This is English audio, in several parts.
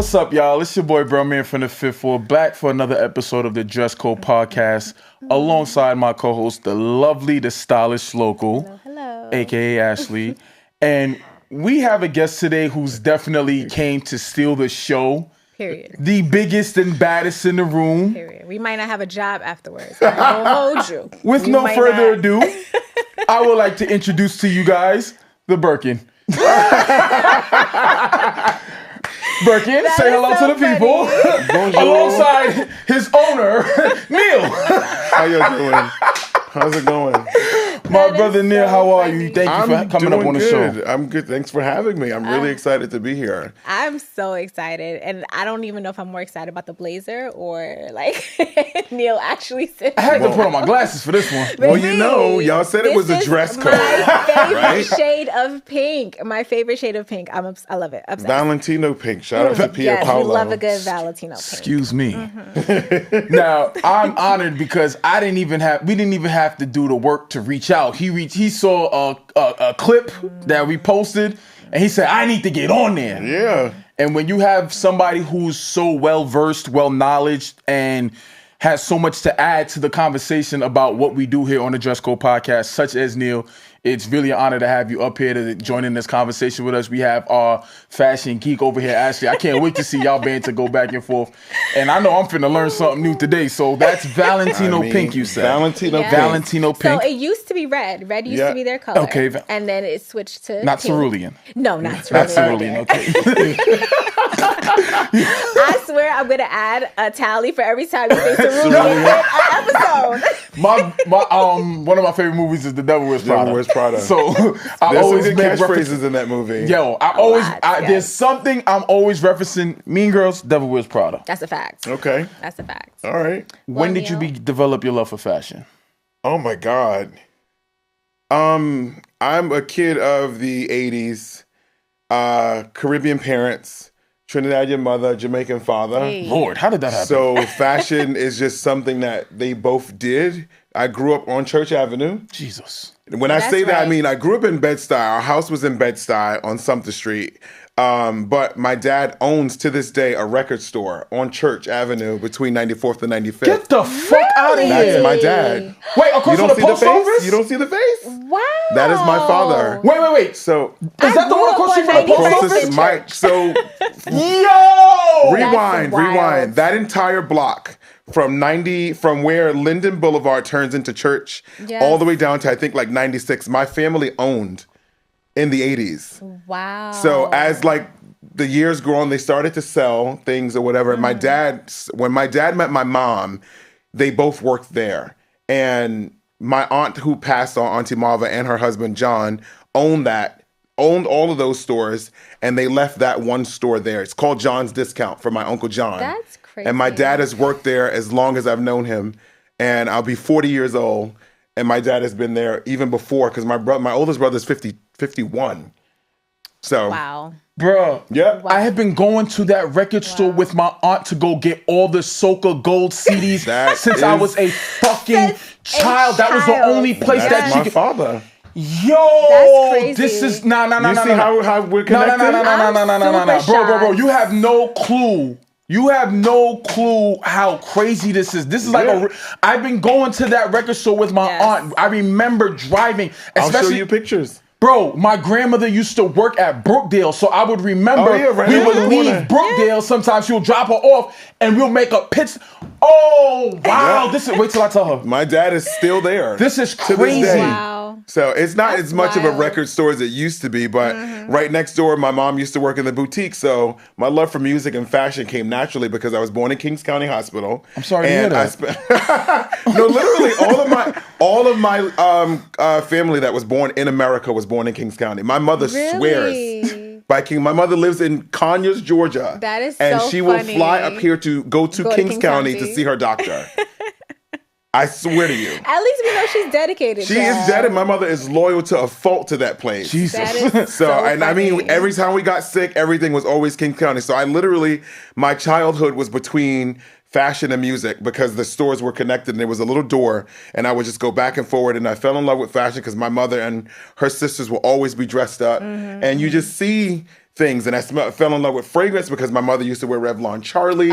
what's up, y'all? It's your boy Bruhman from the Fifth Floor, back for another episode of the Dress Code Podcast, alongside my co-host, the lovely, the stylish local, hello. aka Ashley. And we have a guest today who's definitely came to steal the show. Period. The biggest and baddest in the room. Period. We might not have a job afterwards. I will hold you. With We no might further not. ado, I would like to introduce to you guys the Birkin. Birkin, say hello so to the people. Bonjour. Alongside his owner, Neil. How y'all doing? How's it going? My That brother is Neil, so how are funny. you? Thank you for coming up on the good. show. I'm good. Thanks for having me. I'm really excited to be here. I'm so excited. And I don't even know if I'm more excited about the blazer or like Neil actually sitting. I had to put on my glasses for this one. Well, you know, y'all said it was a dress code. My favorite right? shade of pink. My favorite shade of pink. I love it. Obsessed. Valentino pink. Shout out to Pia Yes, Paolo. we love a good Valentino pink. Excuse me. Now, I'm honored because we didn't even have to do the work to reach out. He saw a clip that we posted and he said, I need to get on there. Yeah. And when you have somebody who's so well-versed, well-knowledged, and has so much to add to the conversation about what we do here on the Dress Code Podcast, such as Neil, it's really an honor to have you up here to join in this conversation with us. We have our fashion geek over here, Ashley. I can't wait to see y'all band to go back and forth. And I know I'm finna learn something new today. So that's Valentino pink, you said. Valentino Yeah. pink. Valentino pink. So it used to be red. Red used Yeah. to be their color. Okay. And then it switched to Not pink. cerulean. No, not Not cerulean. cerulean, okay. I swear I'm gonna add a tally for every time you say cerulean in an episode. One of my favorite movies is The Devil Wears Prada. Devil Wears Prada. So I There's always some good make reference. catchphrases in that movie. Yo, yes. there's something I'm always referencing. Mean Girls, Devil Wears Prada. That's a fact. Okay. That's a fact. All right. When did you Neil. develop your love for fashion? Oh my God. I'm a kid of the 80s, Caribbean parents, Trinidadian mother, Jamaican father. Hey. Lord, how did that happen? So fashion is just something that they both did. I grew up on Church Avenue. Jesus. When I That's say that, I right. mean I grew up in Bed-Stuy. Our house was in Bed-Stuy on Sumter Street. But my dad owns to this day a record store on Church Avenue between 94th and 95th. Get the fuck out of here. That's my dad. Wait, You across from don't the see the post face? office? You don't see the face? Wow. That is my father. Wait. So Is that the grew one up across on from the post 95th office? closest mic. So Yo! rewind. wild. That entire block from where Linden Boulevard turns into Church, Yes. all the way down to I think like 96. My family owned in the 80s. Wow. So as like the years go on, they started to sell things or whatever. And when my dad met my mom, they both worked there. And my aunt who passed on, Auntie Marva, and her husband John owned all of those stores, and they left that one store there. It's called John's Discount for my Uncle John. That's crazy. And my dad has worked there as long as I've known him, and I'll be 40 years old, and my dad has been there even before, because my oldest brother's 51. So, Wow. Bruh. yeah. I have been going to that record store with my aunt to go get all the Soca Gold CDs That since I is- was a fucking Since a child. That was the child. only place That's that my you could. father. Yo, That's crazy. this is no. You see how we're No, connected? I'm super bro. shocked. You have no clue. You have no clue how crazy this is. This is like Yeah. I've been going to that record store with my Yes. aunt. I remember driving, I'll show especially you pictures. Bro, my grandmother used to work at Brookdale, so I would remember Oh, yeah, right we around would the leave corner. Brookdale. Sometimes she would drop her off, and we'll make a pitch. Oh wow! Yeah. This is wait till I tell her. My dad is still there. This is to crazy. this day. Wow. So it's not That's as much of a wild. record store as it used to be, but right next door, my mom used to work in the boutique. So my love for music and fashion came naturally because I was born in Kings County Hospital. I'm sorry to hear that. No, literally, all of my family that was born in America was born in Kings County. My mother Really? swears by King. My mother lives in Conyers, Georgia. That is and so she will funny. fly up here to go to Kings County to see her doctor. I swear to you. At least we know she's dedicated. She is dead, my mother is loyal to a fault to that place. Jesus. That is So, and I mean, funny. every time we got sick, everything was always King County. So I literally, my childhood was between fashion and music because the stores were connected and there was a little door and I would just go back and forward. And I fell in love with fashion because my mother and her sisters will always be dressed up. And you just see things. And I fell in love with fragrance because my mother used to wear Revlon Charlie.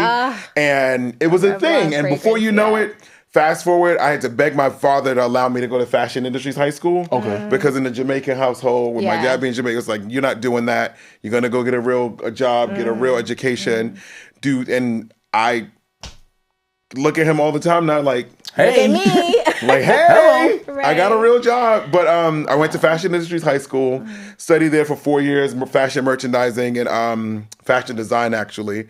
And it was a thing. And before you know it, fast forward, I had to beg my father to allow me to go to Fashion Industries High School. Okay. Because in the Jamaican household, with my dad being Jamaican, it's like, you're not doing that. You're going to go get a job, get a real education. Dude, and I look at him all the time now like, hey, me. Like, hey, right. I got a real job. But I went to Fashion Industries High School, studied there for 4 years, fashion merchandising and fashion design, actually.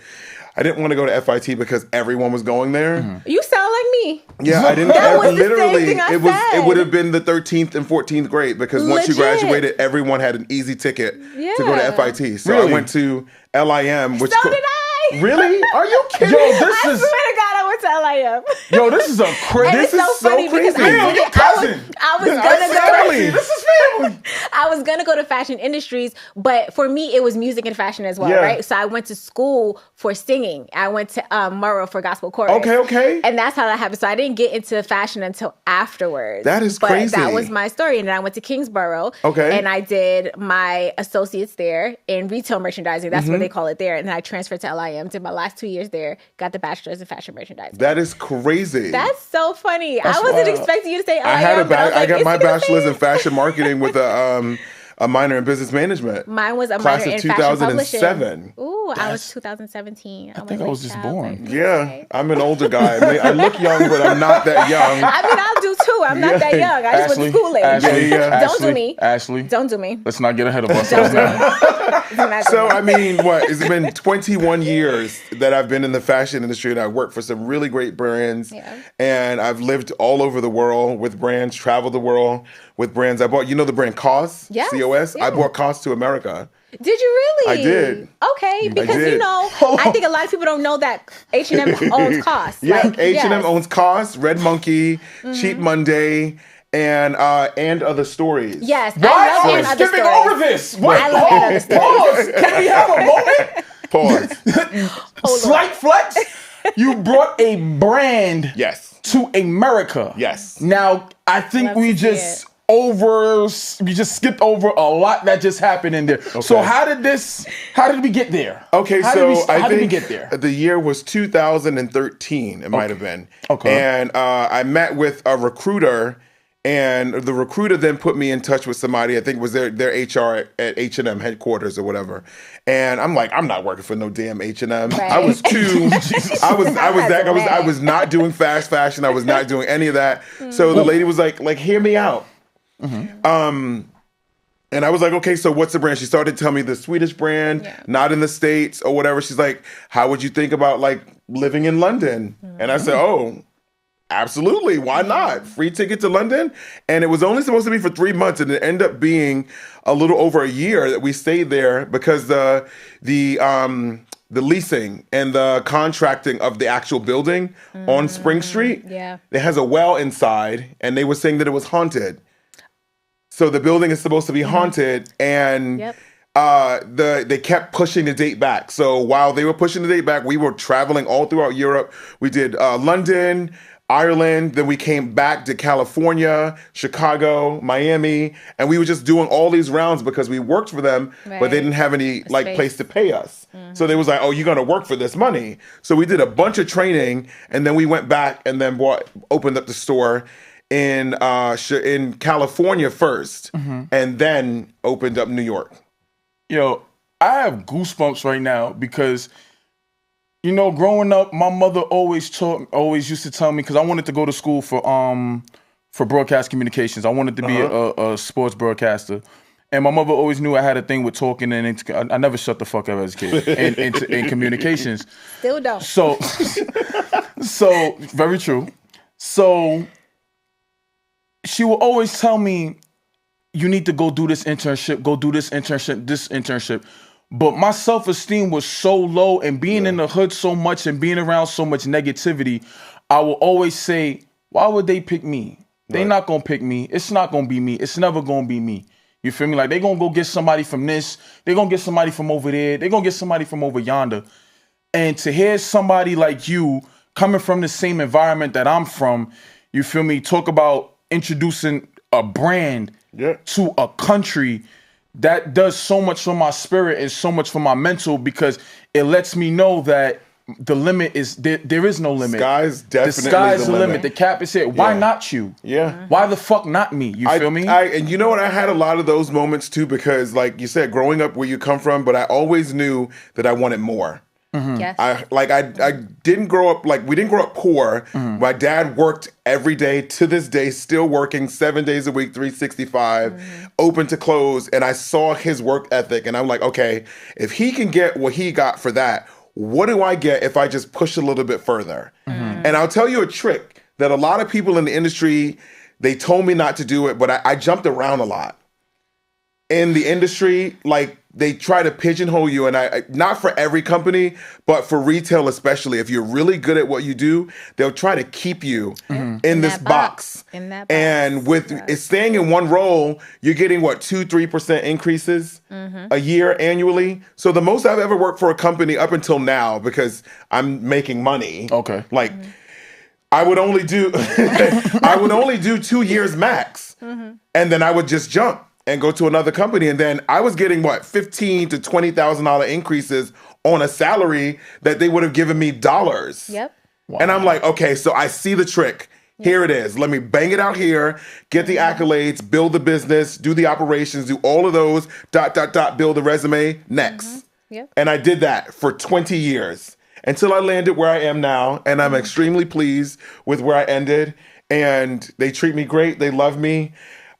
I didn't want to go to FIT because everyone was going there. You sound like me. Yeah, I didn't. That was Literally, the same thing I said. it would have been the 13th and 14th grade because once you Legit. graduated, everyone had an easy ticket to go Yeah. to FIT. So Really? I went to LIM, which So did I. Really? Are you kidding? Yo, I this swear is to God, I went to LIM. yo, this is a crazy. And it's so funny because crazy. I did it. I was gonna family. go. This is family. I was gonna go to Fashion Industries, but for me, it was music and fashion as well, Yeah. right? So I went to school for singing. I went to Murrow for gospel chorus. Okay. And that's how that happened. So I didn't get into fashion until afterwards. That is but crazy. That was my story. And then I went to Kingsborough. Okay. And I did my associates there in retail merchandising. That's what they call it there. And then I transferred to LIM, did my last 2 years there, got the bachelor's in fashion merchandising. That is crazy. That's so funny. That's I wasn't wild. expecting you to say LIM. I had but I was got like, my is he gonna bachelor's say in it? fashion marketing with a minor in business management. Mine was a Class minor of in fashion 2007. publishing. Ooh, I was 2017. I think I was just born. Yeah, I'm an older guy. I look young, but I'm not that young. I mean, I'll do too. I'm not that young. I just went to school late. Ashley, Don't do me. Ashley, Don't do me. let's not get ahead of Don't ourselves do now. me. So, I mean, it's been 21 years that I've been in the fashion industry and I worked for some really great brands. Yeah. And I've lived all over the world with brands, traveled the world with brands. I bought, the brand COS? Yes, COS? yeah. I bought COS to America. Did you really? I did. Okay, because did. I think a lot of people don't know that H&M owns COS. Yeah, Like, H&M yes. owns COS, Red Monkey, Cheap Monday, and Other Stories. Yes, Why I love are we and other skipping stories. over this? Wait, I love and other stories. pause. Can we have a moment? Pause. Slight flex. You brought a brand Yes. to America. Yes. Now, I think Love we to see just skipped over a lot that just happened in there. So how did we get there? Okay, how did we get there? The year was 2013, it might have been. Okay. And I met with a recruiter, and the recruiter then put me in touch with somebody, I think it was their HR at H&M headquarters or whatever. And I'm like, I'm not working for no damn H&M. Right. I was too, I was not doing fast fashion. I was not doing any of that. So the lady was like, hear me out. And I was like, okay, so what's the brand? She started telling me the Swedish brand, not in the States or whatever. She's like, how would you think about living in London? And I said, oh, absolutely. Why not? Free ticket to London. And it was only supposed to be for 3 months. And it ended up being a little over a year that we stayed there because the leasing and the contracting of the actual building on Spring Street, Yeah. it has a well inside. And they were saying that it was haunted. So the building is supposed to be haunted, and Yep. they kept pushing the date back. So while they were pushing the date back, we were traveling all throughout Europe. We did London, Ireland, then we came back to California, Chicago, Miami, and we were just doing all these rounds because we worked for them, but they didn't have any space. place to pay us. So they was like, "Oh, you're gonna work for this money." So we did a bunch of training, and then we went back and then opened up the store in California first, and then opened up New York. Yo, I have goosebumps right now because, growing up, my mother always used to tell me, because I wanted to go to school for broadcast communications. I wanted to be a sports broadcaster. And my mother always knew I had a thing with talking, and I never shut the fuck up as a kid in communications. Still don't. So very true. So she will always tell me, you need to go do this internship, this internship. But my self-esteem was so low, and being in the hood so much and being around so much negativity, I will always say, why would they pick me? They not gonna pick me. It's not gonna be me. It's never gonna be me. You feel me? Like, they gonna go get somebody from this. They gonna get somebody from over there. They gonna get somebody from over yonder. And to hear somebody like you coming from the same environment that I'm from, you feel me, talk about introducing a brand to a country that does so much for my spirit and so much for my mental, because it lets me know that the limit is there is no limit. Sky's definitely the sky's the the limit. limit. The cap is here. Why Yeah. not you? Yeah. Why the fuck not me? You feel me? And you know what? I had a lot of those moments too, because like you said, growing up where you come from, but I always knew that I wanted more. Yes. I didn't grow up, like, we didn't grow up poor. My dad worked every day, to this day, still working 7 days a week, 365, open to close. And I saw his work ethic and I'm like, okay, if he can get what he got for that, what do I get if I just push a little bit further? And I'll tell you a trick that a lot of people in the industry, they told me not to do it, but I jumped around a lot. In the industry, like, they try to pigeonhole you, and I not for every company, but for retail especially. If you're really good at what you do, they'll try to keep you in this box. In that box. And with it's staying in one role, you're getting what 2-3% increases a year annually. So the most I've ever worked for a company up until now, because I'm making money. Okay. Like I would only do I would only do 2 years max, and then I would just jump and go to another company. And then I was getting what, $15,000 to $20,000 increases on a salary that they would have given me dollars. Yep. Wow. And I'm like, okay, so I see the trick. Here it is. Let me bang it out here, get the accolades, build the business, do the operations, do all of those, ... build the resume, next. Yep. And I did that for 20 years until I landed where I am now. And I'm extremely pleased with where I ended. And they treat me great. They love me.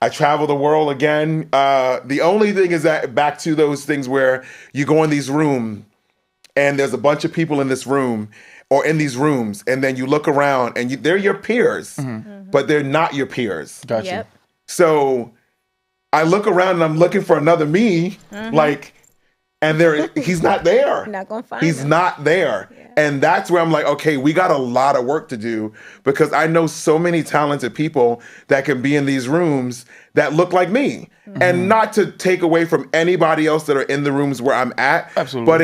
I travel the world again. The only thing is that back to those things where you go in these rooms and there's a bunch of people in this room or in these rooms, and then you look around and they're your peers, but they're not your peers. Gotcha. Yep. So I look around and I'm looking for another me, like, and he's not there. Not gonna find He's him. not there. Yeah. And that's where I'm like, okay, we got a lot of work to do, because I know so many talented people that can be in these rooms that look like me. And not to take away from anybody else that are in the rooms where I'm at. Absolutely. But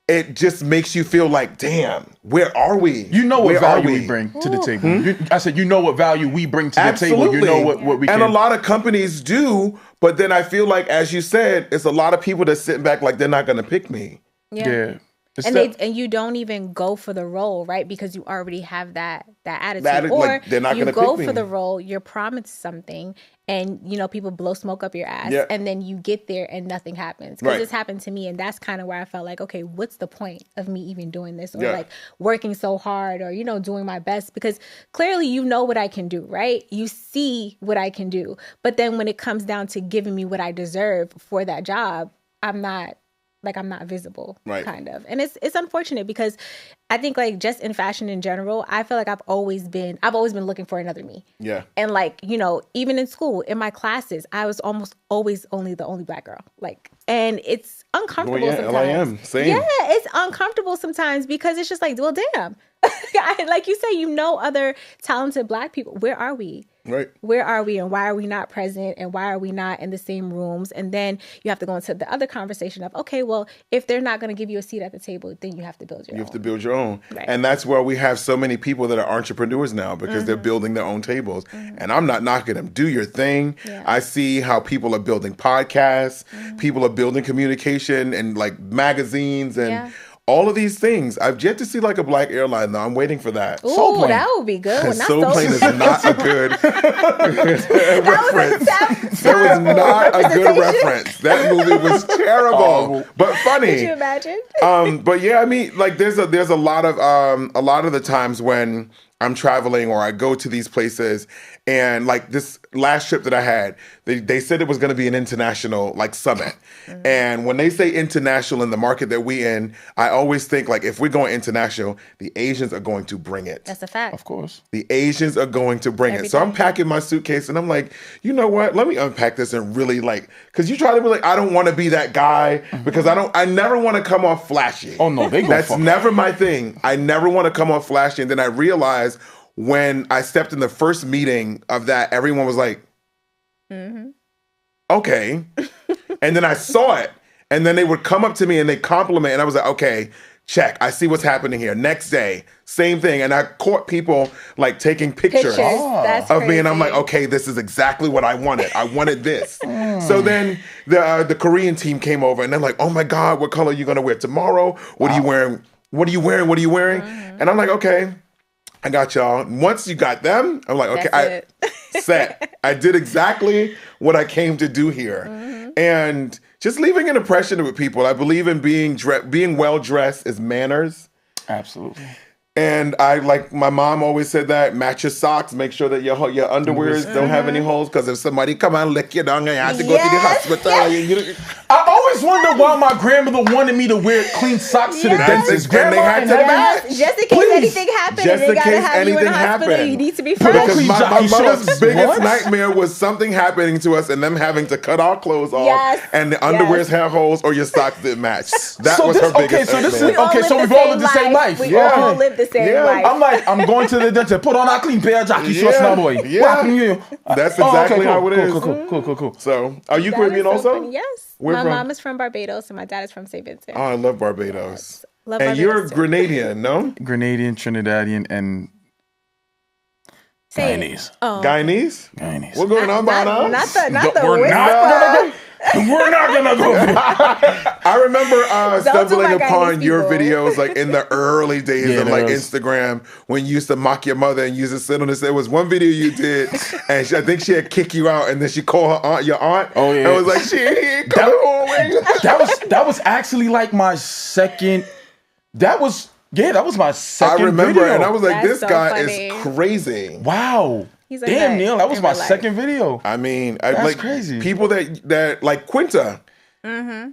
it just makes you feel like, damn, where are we? You know what Where are value we bring to the table. I said, you know what value we bring to the table. You know what we can. And a lot of companies do, but then I feel like, as you said, it's a lot of people that's sitting back like they're not going to pick me. Yeah. And you don't even go for the role, right? Because you already have that attitude. Or like, they're not you gonna go pick for me. the role, you're promised something, and people blow smoke up your ass, Yeah. and then you get there and nothing happens. Because Right. this happened to me, and that's kind of where I felt like, okay, what's the point of me even doing this, or Yeah. like working so hard, or doing my best? Because clearly you know what I can do, right? You see what I can do, but then when it comes down to giving me what I deserve for that job, I'm not visible, Right. kind of. And it's unfortunate, because I think, like, just in fashion in general, I feel like I've always been looking for another me. Yeah. And like, even in school, in my classes, I was almost always the only Black girl. Like, and it's uncomfortable sometimes. LIM, same. Yeah, it's uncomfortable sometimes, because it's just like, well, damn. Like you say, other talented Black people. Where are we? Right. Where are we, and why are we not present, and why are we not in the same rooms? And then you have to go into the other conversation of, okay, well, if they're not going to give you a seat at the table, then you have to build your own. You have to build your own. Right. And that's where we have so many people that are entrepreneurs now, because they're building their own tables. And I'm not knocking them. Do your thing. Yeah. I see how people are building podcasts, people are building communication and like magazines and all of these things. I've yet to see like a Black airline though. I'm waiting for that. Ooh, that would be good. Well, not Soul Plane is not a good reference. That was not a good reference. That movie was terrible, but funny. Could you imagine? But yeah, I mean, like there's a lot of the times when I'm traveling or I go to these places, and like this last trip that I had, they said it was going to be an international like summit. And when they say international in the market that we in, I always think like if we're going international, the Asians are going to bring it. That's a fact. Of course. The Asians are going to bring it. So I'm packing my suitcase and I'm like, you know what? Let me unpack this and really like, because you try to be like, I don't want to be that guy because I never want to come off flashy. Oh no, That's never my thing. I never want to come off flashy. And then I realized when I stepped in the first meeting of that, everyone was like, okay. And then I saw it. And then they would come up to me and they compliment. And I was like, okay, check. I see what's happening here. Next day, same thing. And I caught people like taking pictures That's of me. And I'm crazy. like, okay, this is exactly what I wanted. I wanted this. So then the Korean team came over and they're like, oh my God, what color are you going to wear tomorrow? What are you wearing? What are you wearing? What are you wearing? And I'm like, okay, I got y'all. Once you got them, I'm like, okay, set. I did exactly what I came to do here. And just leaving an impression with people. I believe in being well dressed is manners. Absolutely. And I like my mom always said that match your socks, make sure that your underwears don't have any holes, because if somebody come and lick your down and you have to go to the hospital. I always wonder why my grandmother wanted me to wear clean socks to the dentist. And they had to match. Just in case anything happened, Just they in gotta case have you in anything the hospital. happened. You need to be Put fresh. on Because my jockey mother's shorts. biggest What? nightmare was something happening to us and them having to cut our clothes off and the underwears had holes or your socks didn't match. That was her biggest nightmare. So we've all lived the same life. We all live the same life. I'm like, I'm going to the dentist. Put on a clean pair of jockey shorts now, boy. That's exactly how it is. Cool. So, are you That Caribbean is so also? funny. Yes. Where My from? mom is from Barbados and my dad is from St. Vincent. Oh, I love Barbados. Love And you're Barbados too. Grenadian, no? Grenadian, Trinidadian, and Say it. Guyanese. Oh. Guyanese? Guyanese. What's going on, Bana? Not the We're whisper. not gonna go. I remember do stumbling my upon Guyanese your people. videos like in the early days Yeah, of like those. Instagram when you used to mock your mother and used to sit on this. There was one video you did and I think she had kicked you out and then she called her aunt your aunt. Oh, yeah. And was like, she ain't coming home. That was actually like my second. That was my I second. remember video. and I was like, That's this so guy funny. is crazy. Wow. He's like Damn, that Neil, that was in my real life. second video. I mean, That's like crazy. people that like Quinta, Yeah.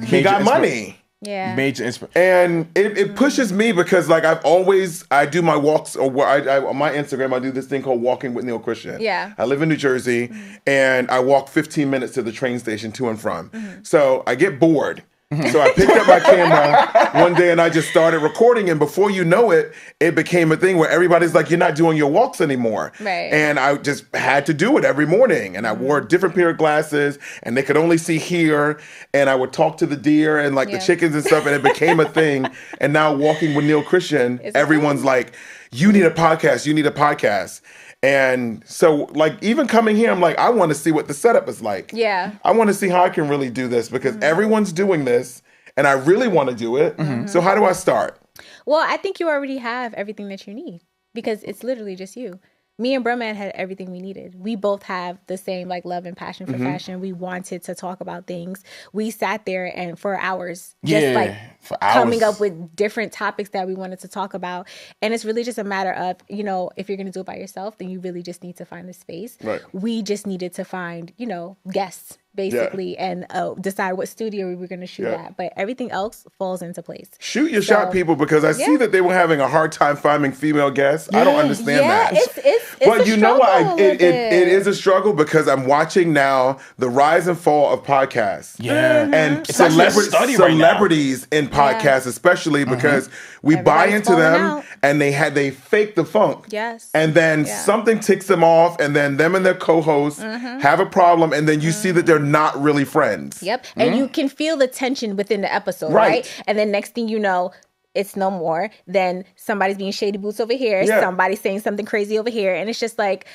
he got money. Yeah. Major inspiration. And it pushes me because like I do my walks or on my Instagram I do this thing called Walking with Neil Christian. Yeah. I live in New Jersey and I walk 15 minutes to the train station to and from. So I get bored. So I picked up my camera one day and I just started recording, and before you know it, it became a thing where everybody's like, you're not doing your walks anymore. Right. And I just had to do it every morning. And I wore a different pair of glasses and they could only see here. And I would talk to the deer and like the chickens and stuff. And it became a thing. And now Walking with Neil Christian, everyone's like, you need a podcast. You need a podcast. And so, like, even coming here, I'm like, I want to see what the setup is like. Yeah. I want to see how I can really do this because everyone's doing this and I really want to do it. So how do I start? Well, I think you already have everything that you need because it's literally just you. Me and Bruhman had everything we needed. We both have the same like love and passion for fashion. We wanted to talk about things. We sat there and for hours, just like for hours. coming up with different topics that we wanted to talk about. And it's really just a matter of, you know, if you're going to do it by yourself, then you really just need to find the space. Right. We just needed to find, you know, guests basically and decide what studio we were going to shoot at. But everything else falls into place. Shoot your shot, people, because I see that they were having a hard time finding female guests. I don't understand that. It's but a you know struggle what? a It bit. is a struggle because I'm watching now the rise and fall of podcasts. Yeah. And It's actually a study right now. celebrities in podcasts, especially because we buy Everybody's into them falling out. and they fake the funk. Yes. And then something ticks them off, and then them and their co-hosts have a problem, and then you see that they're not really friends. Yep. And you can feel the tension within the episode, Right. right? And then next thing you know, it's no more. Then somebody's being shady boots over here. Yeah. Somebody's saying something crazy over here. And it's just like,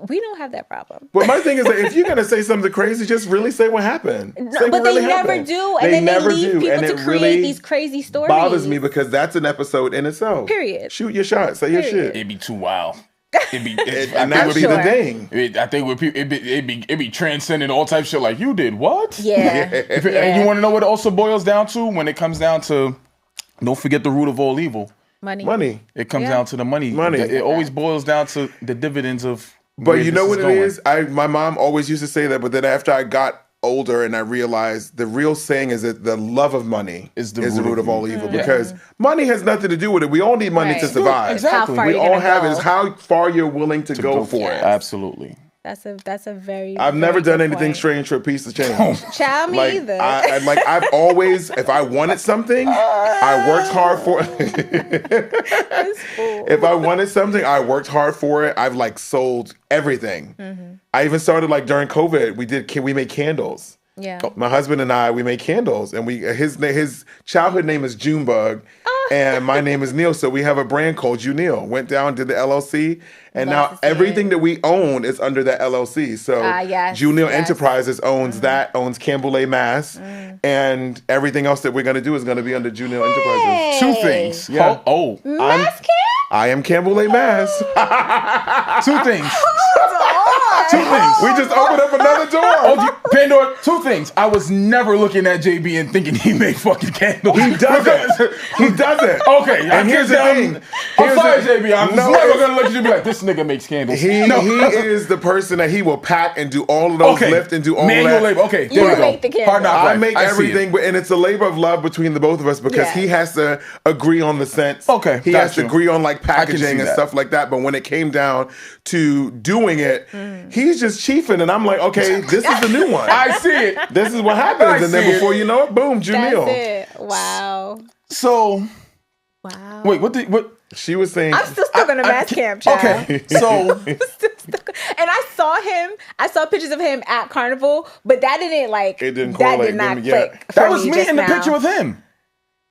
we don't have that problem. But my thing is that if you're gonna say something crazy, just really say what happened. Say But what they really never happened. do. And then they leave people and to it create really these crazy stories. bothers me because that's an episode in itself. Period. Shoot your shot. Say your Period. shit. It'd be too wild. And that would be the Sure. thing. I think it'd be transcending all types of shit. Like, you did what? Yeah. And you want to know what it also boils down to? When it comes down to, don't forget the root of all evil. Money. It comes down to the money. Money. It always boils down to the dividends of. But where you know this what it is? My mom always used to say that, but then after I got older and I realized the real saying is that the love of money is the root of all evil because money has nothing to do with it. We all need money Right. to survive. Exactly. How far We you're all gonna have go. it is how far you're willing to go for it. Absolutely. That's a very I've never very done good anything point. strange for a piece of change. Child, me Like either. I've always, if I wanted something, I worked hard for it. If I wanted something, I worked hard for it. I've like sold everything. I even started like during COVID. We made candles. Yeah. My husband and I, we make candles, and his childhood name is Junebug, and my name is Neil. So we have a brand called Junil. Went down, did the LLC, and Love to now see everything it. that we own is under that LLC. So Yes, Junil yes. Enterprises owns that, owns Campbell Mass, and everything else that we're gonna do is gonna be under Junil Enterprises. Two things. Yeah. Mass camp? I am Campbell Mass. Two things. Two things. We just opened up another door. Pandora, two things. I was never looking at JB and thinking he made fucking candles. He doesn't. He doesn't. Okay, And here's the thing. I'm sorry, JB. I'm No, never going to look at you and be like, this nigga makes candles. He is the person that he will pack and do all of those lift and do all manual that. labor. Okay, You there we go. make the candles. Hard knock I life. make see everything, it. and it's a labor of love between the both of us because Yeah. he has to agree on the scents. Okay, he got has to you. agree on like see packaging and that. stuff like that. But when it came down to doing it, he's just chiefing, and I'm like, okay, this is the new one. I see it. This is what happens, and then see it. before you know it, boom, Jamil. That's it. Wow. So, Wow. wait, what? She was saying, I'm still stuck on the mass camp, child. Okay, so And I saw pictures of him at Carnival, but that didn't like It didn't that correlate. did not Didn't- yeah. click. that for was me just in the now. picture with him.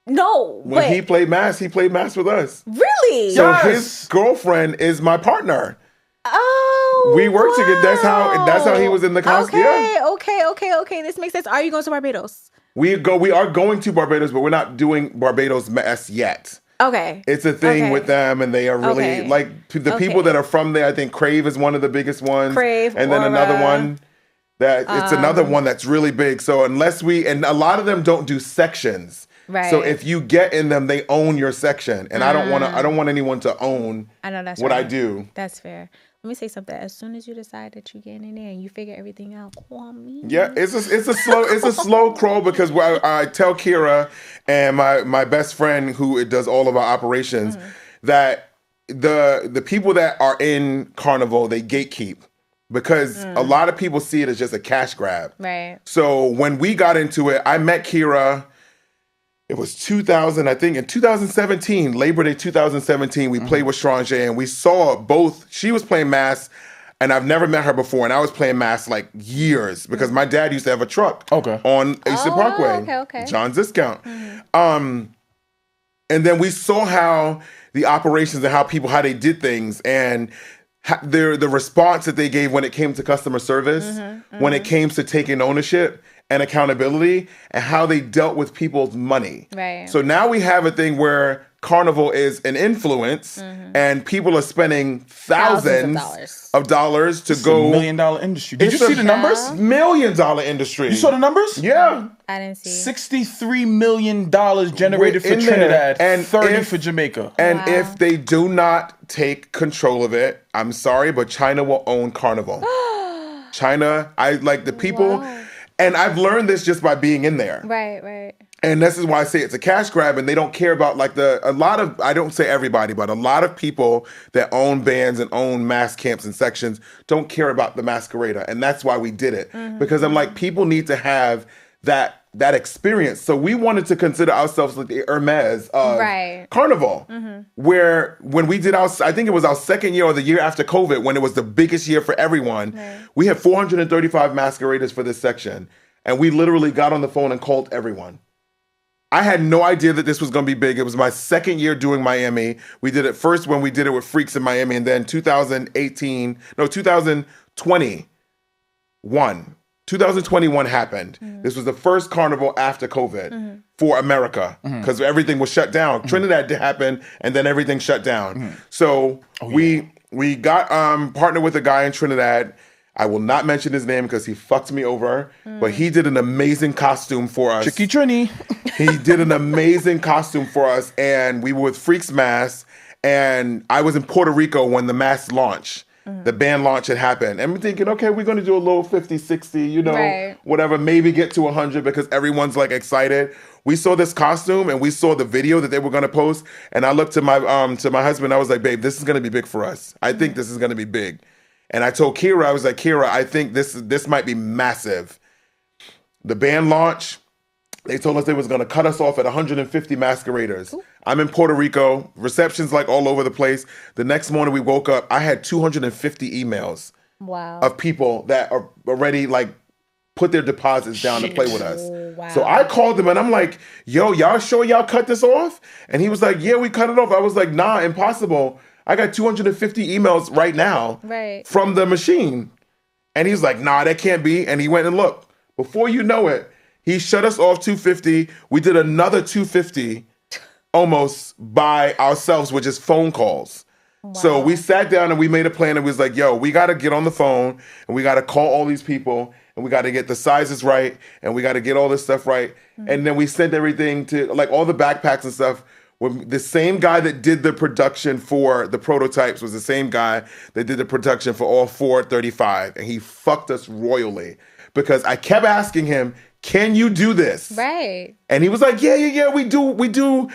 No, when wait, he played mass with us. really? So Yes. his girlfriend is my partner. Oh, We work together. That's how he was in the costume. Okay. This makes sense. Are you going to Barbados? We are going to Barbados, but we're not doing Barbados mass yet. Okay. It's a thing Okay. with them, and they are really Okay. like the people that are from there. I think Crave is one of the biggest ones. Crave, and then Aura. another one that it's another one that's really big. So unless and a lot of them don't do sections. Right. So if you get in them, they own your section, and I don't want anyone to own. I know that's what right. I do. That's fair. Let me say something. As soon as you decide that you're getting in there and you figure everything out, call me. Yeah, it's a slow crawl because I tell Kira and my best friend who does all of our operations that the people that are in Carnival, they gatekeep because a lot of people see it as just a cash grab. Right. So when we got into it, I met Kira. It was 2000, I think in 2017, Labor Day 2017, we played with Strange and we saw both. She was playing mass, and I've never met her before, and I was playing mass like years because my dad used to have a truck on Eastern Parkway. Okay. John's Discount. And then we saw how the operations and how they did things and the response that they gave when it came to customer service, when it came to taking ownership and accountability, and how they dealt with people's money. Right. So now we have a thing where Carnival is an influence, and people are spending thousands of dollars to go. $1 million industry. Did you It's see a the numbers? $1 million industry. You saw the numbers? Yeah. I didn't see. $63 million generated We're for in there. Trinidad And 30 if- for Jamaica. And Wow. if they do not take control of it, I'm sorry, but China will own Carnival. China, I like the people, and I've learned this just by being in there. Right. And this is why I say it's a cash grab, and they don't care about I don't say everybody, but a lot of people that own bands and own mass camps and sections don't care about the masquerader. And that's why we did it. Because I'm like, people need to have that experience. So we wanted to consider ourselves like the Hermes of Carnival, where when we did I think it was our second year or the year after COVID, when it was the biggest year for everyone, we had 435 masqueraders for this section. And we literally got on the phone and called everyone. I had no idea that this was going to be big. It was my second year doing Miami. We did it first when we did it with Freaks in Miami, and then 2021 happened. This was the first carnival after COVID for America because everything was shut down. Trinidad did happen, and then everything shut down. So we got partnered with a guy in Trinidad. I will not mention his name because he fucked me over, but he did an amazing costume for us. Tricky Trini. He did an amazing costume for us, and we were with Freaks Mass, and I was in Puerto Rico when the mass launch, the band launch had happened. And we're thinking, okay, we're going to do a little 50, 60, whatever, maybe get to 100 because everyone's like excited. We saw this costume and we saw the video that they were going to post, and I looked to my husband, I was like, babe, this is going to be big for us. I think this is going to be big. And I told Kira, I was like, Kira, I think this might be massive. The band launch, they told us they was going to cut us off at 150 masqueraders. Ooh. I'm in Puerto Rico, receptions like all over the place. The next morning we woke up, I had 250 emails of people that are already like put their deposits down to play with us. Wow. So I called him and I'm like, yo, y'all sure y'all cut this off? And he was like, yeah, we cut it off. I was like, nah, impossible. I got 250 emails right now from the machine. And he's like, nah, that can't be. And he went and looked. Before you know it, he shut us off 250. We did another 250 almost by ourselves, which is phone calls. Wow. So we sat down and we made a plan and we was like, yo, we got to get on the phone and we got to call all these people and we got to get the sizes right and we got to get all this stuff right. Mm-hmm. And then we sent everything to, like, all the backpacks and stuff. The same guy that did the production for the prototypes was the same guy that did the production for all 435. And he fucked us royally because I kept asking him, can you do this? Right. And he was like, yeah, we do Yuma,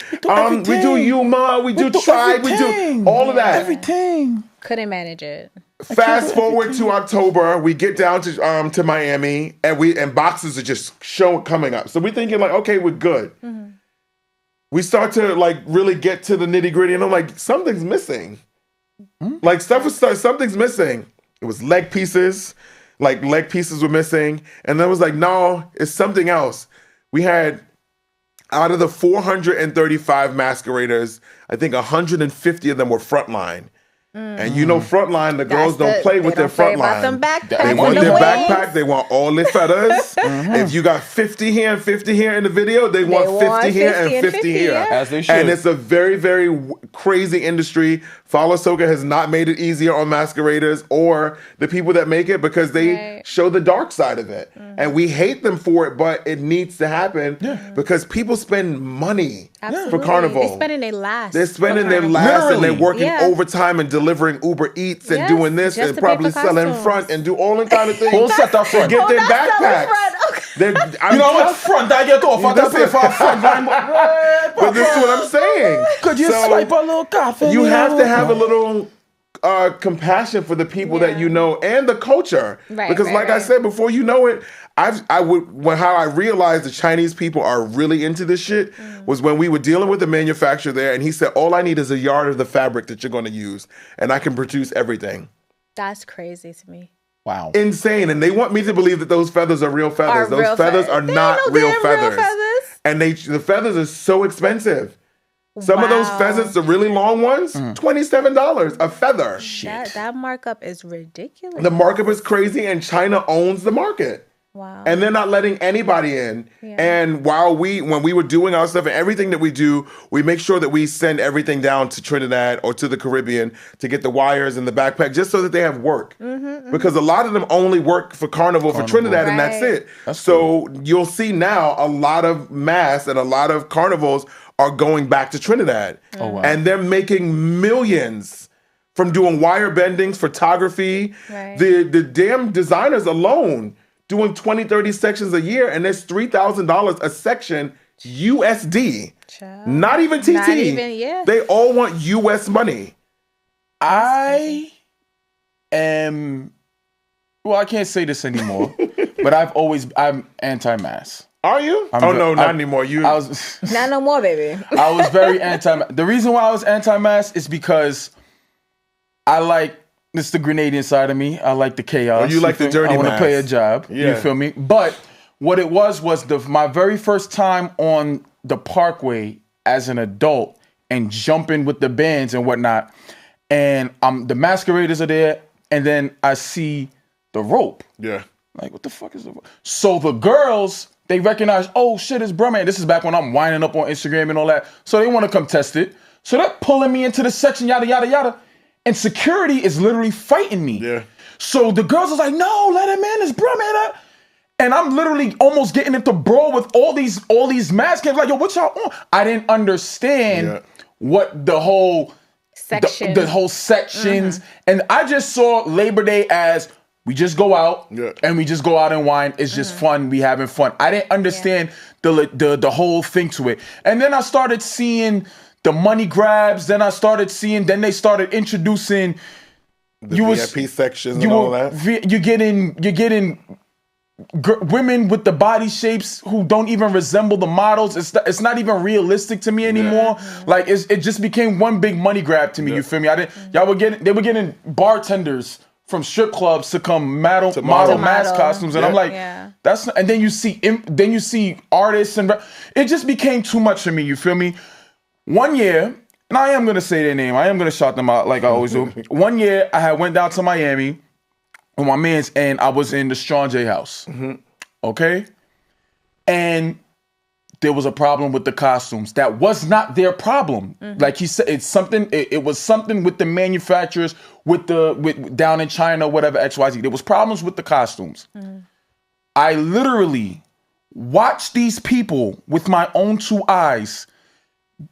we do Tribe, we do all of that. Everything. Couldn't manage it. Fast forward to October, we get down to Miami, and boxes are just coming up. So we're thinking like, okay, we're good. Mm-hmm. We start to like really get to the nitty gritty, and I'm like, something's missing. Mm-hmm. Like something's missing. It was leg pieces. Like leg pieces were missing. And then I was like, no, it's something else. We had, out of the 435 masqueraders, I think 150 of them were frontline. And you know, frontline, the girls don't play with their frontline. They want their backpack. They want all their feathers. If you got 50 here and 50 here in the video, they want 50 here and 50 here. As they should. And it's a very, very crazy industry. Follow Soca has not made it easier on masqueraders or the people that make it because they show the dark side of it. And we hate them for it, but it needs to happen because people spend money for Carnival. They're spending their last. They're spending their last and they're working overtime and delivering Uber Eats and doing this and probably selling in front and do all that kind of things. Whole set up front. Get their backpacks. You know how much front I get off? I got to pay for a front line. But this is what I'm saying. Could you swipe a little coffee? You have to have a little compassion for the people that you know and the culture. Because like I said, before you know it, how I realized the Chinese people are really into this shit was when we were dealing with the manufacturer there, and he said, all I need is a yard of the fabric that you're going to use, and I can produce everything. That's crazy to me. Wow. Insane. And they want me to believe that those feathers are real feathers. Those feathers are not real feathers. And the feathers are so expensive. Some of those pheasants, the really long ones, $27 a feather. That markup is ridiculous. The markup is crazy, and China owns the market. Wow. And they're not letting anybody in. Yeah. And when we were doing our stuff and everything that we do, we make sure that we send everything down to Trinidad or to the Caribbean to get the wires and the backpack just so that they have work. Because a lot of them only work for Carnival. For Trinidad and that's it. So you'll see now a lot of mass and a lot of carnivals are going back to Trinidad. Oh, wow. And they're making millions from doing wire bendings, photography. The damn designers alone doing 20, 30 sections a year, and there's $3,000 a section USD. Child. Not even TT. Not even, They all want US money. I can't say this anymore, but I'm anti-mask. Are you? Not anymore. Not no more, baby. I was very anti-mask. The reason why I was anti-mask is because I like, it's the Grenadian side of me. I like the chaos. Oh, you like the dirty. I want to play a job. Yeah. You feel me? But what it was my very first time on the Parkway as an adult and jumping with the bands and whatnot. And the masqueraders are there, and then I see the rope. Yeah. Like, what the fuck is the rope? So the girls, they recognize, oh shit, it's Bruhman. This is back when I'm winding up on Instagram and all that. So they want to come test it. So they're pulling me into the section, yada, yada, yada. And security is literally fighting me. Yeah. So the girls was like, no, let him in. It's Bruhman. And I'm literally almost getting into brawl with all these masks. Like, yo, what y'all on? I didn't understand what the whole section, the whole sections. And I just saw Labor Day as we just go out and we just go out and wine. It's just fun. We having fun. I didn't understand the whole thing to it. And then I started seeing the money grabs. Then they started introducing the VIP sections and all that. You're getting women with the body shapes who don't even resemble the models. It's not even realistic to me anymore. Like it just became one big money grab to me. You feel me? They were getting bartenders from strip clubs to come model mask costumes, and I'm like, that's not, and then you see artists, and it just became too much for me. You feel me? One year, and I am gonna say their name. I am gonna shout them out like I always do. One year, I had went down to Miami with my mans, and I was in the Strong J house. Okay, and there was a problem with the costumes. That was not their problem. Like he said, it's something. It was something with the manufacturers, with down in China, whatever XYZ. There was problems with the costumes. I literally watched these people with my own two eyes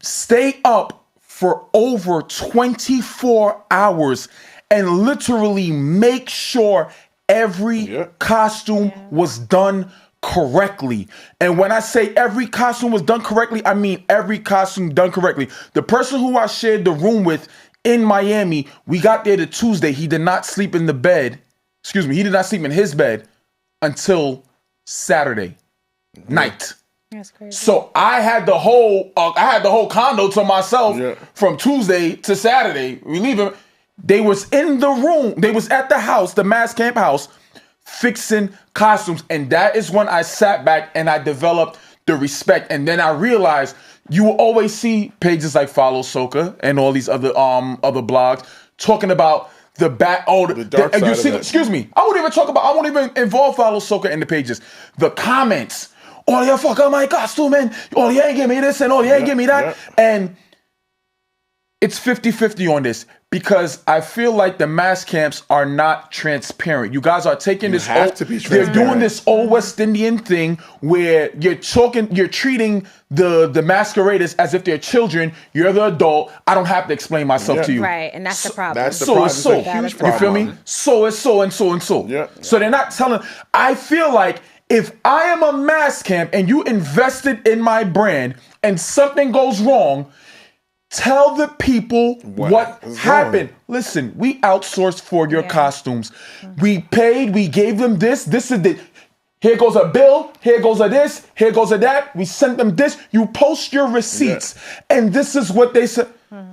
stay up for over 24 hours and literally make sure every costume was done correctly. And when I say every costume was done correctly, I mean every costume done correctly. The person who I shared the room with in Miami, we got there the Tuesday. He did not sleep in the bed. Excuse me. He did not sleep in his bed until Saturday night. That's crazy. So I had the whole condo to myself from Tuesday to Saturday. We leave him. They was in the room. They was at the house, the mass camp house, fixing costumes. And that is when I sat back and I developed the respect. And then I realized you will always see pages like Follow Soca and all these other blogs talking about the dark side you see, excuse me. I won't even involve Follow Soca in the pages. The comments. Oh, you fuck up my costume, and oh, you ain't give me this, and oh, you ain't give me that. And it's 50-50 on this because I feel like the mass camps are not transparent. You guys are taking this they're doing this old West Indian thing where you're treating the masqueraders as if they're children. You're the adult. I don't have to explain myself to you. Right, and that's the problem. That's the problem. It's a huge problem. You feel me? So it's so and so and so. So they're not telling. I feel like if I am a mass camp and you invested in my brand and something goes wrong, tell the people what happened. Listen, we outsourced for your costumes. We paid, we gave them this. This is the, here goes a bill, here goes a this, here goes a that. We sent them this. You post your receipts. And this is what they said.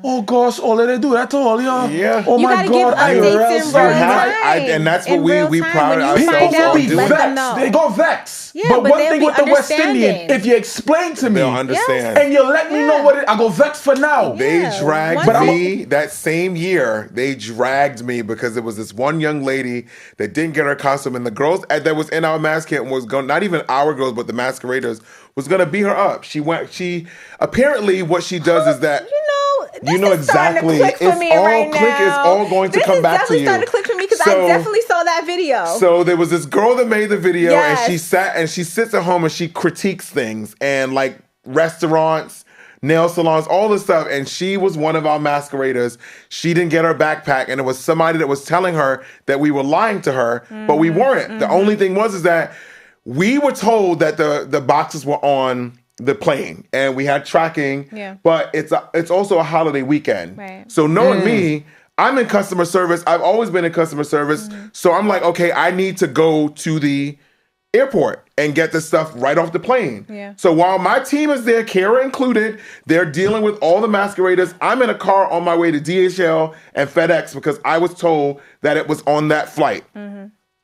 Oh gosh, all they do, that's all, yeah. Oh you my Give God, updates in real time. And that's what we pride ourselves on doing. They go vex. But one thing with the West Indian, if you explain to me, they'll understand. And you let me know what I go vex for now. They dragged me that same year. They dragged me because there was this one young lady that didn't get her costume, and the girls that was in our mass camp was going, not even our girls, but the masqueraders was going to beat her up. She apparently what she does is that. You know exactly. It's all going to come back to you. This is definitely starting to click for me because I definitely saw that video. So there was this girl that made the video, and she sits at home and she critiques things and like restaurants, nail salons, all this stuff. And she was one of our masqueraders. She didn't get her backpack, and it was somebody that was telling her that we were lying to her, but we weren't. The only thing was that we were told that the boxes were on the plane and we had tracking, but it's also a holiday weekend. Right. So knowing me, I'm in customer service. I've always been in customer service. So I'm like, okay, I need to go to the airport and get this stuff right off the plane. So while my team is there, Kara included, they're dealing with all the masqueraders. I'm in a car on my way to DHL and FedEx because I was told that it was on that flight.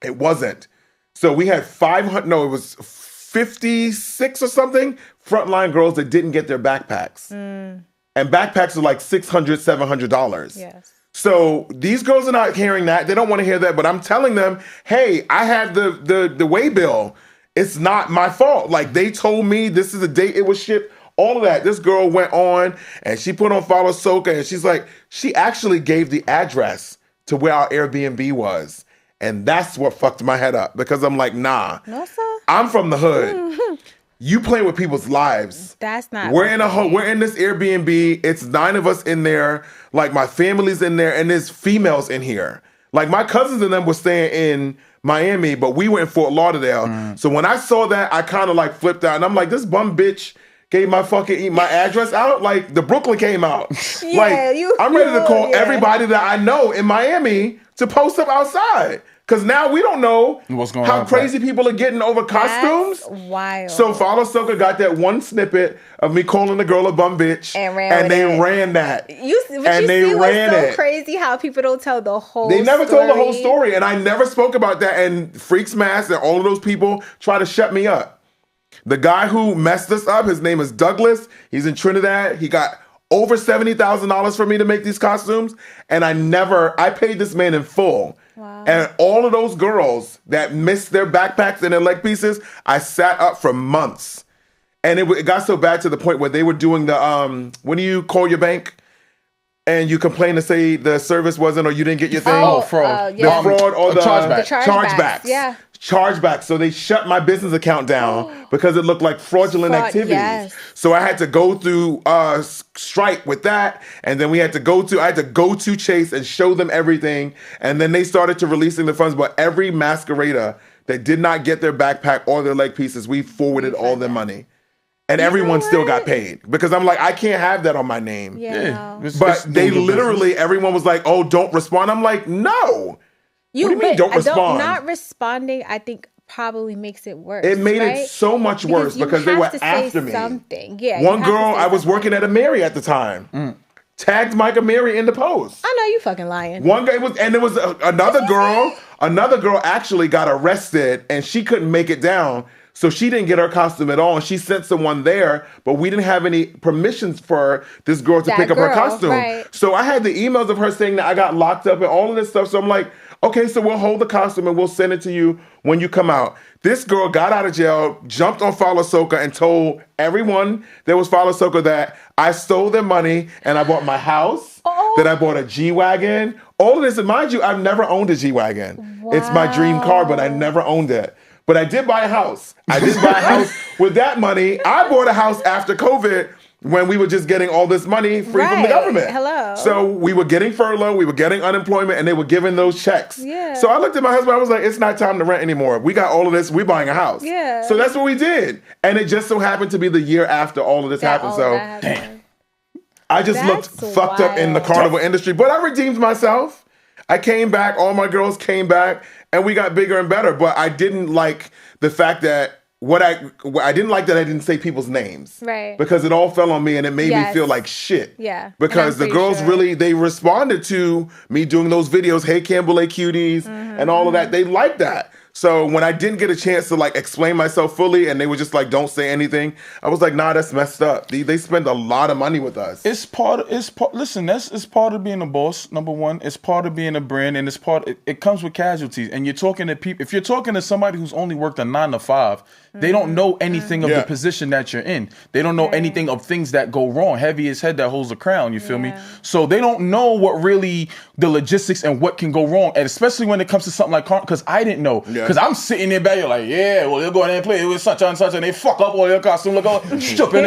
It wasn't. So we had 56 or something frontline girls that didn't get their backpacks. And backpacks are like $600, $700. Yes. So these girls are not hearing that. They don't want to hear that, but I'm telling them, hey, I had the way bill. It's not my fault. Like they told me this is the date it was shipped. All of that. This girl went on and she put on Follow Soca and she's like, she actually gave the address to where our Airbnb was. And that's what fucked my head up because I'm like, nah, no, I'm from the hood. You playing with people's lives. That's not. We're in this Airbnb. It's 9 of us in there. Like my family's in there, and there's females in here. Like my cousins and them were staying in Miami, but we were in Fort Lauderdale. So when I saw that, I kind of like flipped out, and I'm like, this bum bitch gave my address out. Like the Brooklyn came out. I'm ready to call everybody that I know in Miami to post up outside. Because now we don't know What's going how on, crazy people are getting over costumes. That's wild. So Follow Soca got that one snippet of me calling the girl a bum bitch, and they ran that. But you see what's so crazy how people don't tell the whole story. They never told the whole story, and I never spoke about that. And Freaks Mask and all of those people try to shut me up. The guy who messed us up, his name is Douglas. He's in Trinidad. He got over $70,000 for me to make these costumes, and I paid this man in full. Wow. And all of those girls that missed their backpacks and their leg pieces, I sat up for months. And it got so bad to the point where they were doing the, when you call your bank and you complain to say the service wasn't or you didn't get your thing. Fraud. The fraud or the chargebacks. Yeah. Chargebacks. So they shut my business account down because it looked like fraudulent activities. Yes. So I had to go through Stripe with that, and then I had to go to Chase and show them everything, and then they started to releasing the funds. But every masquerader that did not get their backpack or their leg pieces, we forwarded all their money. And everyone still got paid because I'm like, I can't have that on my name. Yeah. No. But they literally, everyone was like, oh, don't respond. I'm like, no. What do you mean don't respond? Not responding, I think, probably makes it worse. It made it so much worse because they were after me. Something. Yeah. One girl, I was working at a Mary at the time, tagged Micah Mary in the post. I know you fucking lying. One guy there was another girl. Another girl actually got arrested and she couldn't make it down. So she didn't get her costume at all. And she sent someone there, but we didn't have any permissions for this girl to pick up her costume. Right. So I had the emails of her saying that I got locked up and all of this stuff. So I'm like, okay, so we'll hold the costume and we'll send it to you when you come out. This girl got out of jail, jumped on Follow Soca and told everyone that was Follow Soca that I stole their money and I bought my house, that I bought a G-Wagon. All of this, and mind you, I've never owned a G-Wagon. Wow. It's my dream car, but I never owned it. But I did buy a house. I did buy a house with that money. I bought a house after COVID when we were just getting all this money free from the government. Hello. So we were getting furlough, we were getting unemployment, and they were giving those checks. Yeah. So I looked at my husband, I was like, it's not time to rent anymore. We got all of this, we're buying a house. Yeah. So that's what we did. And it just so happened to be the year after all of this happened. So damn. I just looked fucked up in the carnival industry, but I redeemed myself. I came back, all my girls came back, and we got bigger and better. But I didn't like the fact that I didn't like that I didn't say people's names. Right. Because it all fell on me and it made me feel like shit. Yeah. Because the girls really, they responded to me doing those videos, Hey Campbell, Hey Cuties, and all of that. They liked that. So when I didn't get a chance to like explain myself fully and they were just like, don't say anything, I was like, nah, that's messed up. They spend a lot of money with us. It's part of being a boss, number one. It's part of being a brand, and it comes with casualties. And you're talking to people, if you're talking to somebody who's only worked a 9 to 5, they don't know anything of the position that you're in. They don't know anything of things that go wrong. Heavy is head that holds the crown, you feel me? So they don't know what really the logistics and what can go wrong. And especially when it comes to something like Carnival, because I didn't know. Because I'm sitting there back, you're like, well, they'll go in there and play with such and such, and they fuck up all your costume, look all stupid,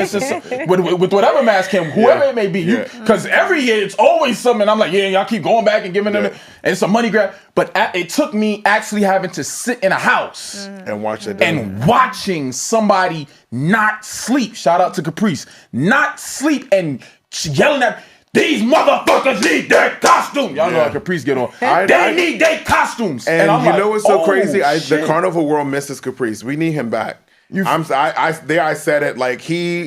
with whatever mask came, whoever it may be. Because every year it's always something. I'm like, y'all keep going back and giving them, and it's a money grab. But it took me actually having to sit in a house and watch it, and watching somebody not sleep. Shout out to Caprice, not sleep and yelling at. These motherfuckers need their costume. Y'all know how Caprice get on. They need their costumes. And I'm you know what's so crazy? Shit. The carnival world misses Caprice. We need him back. I said it like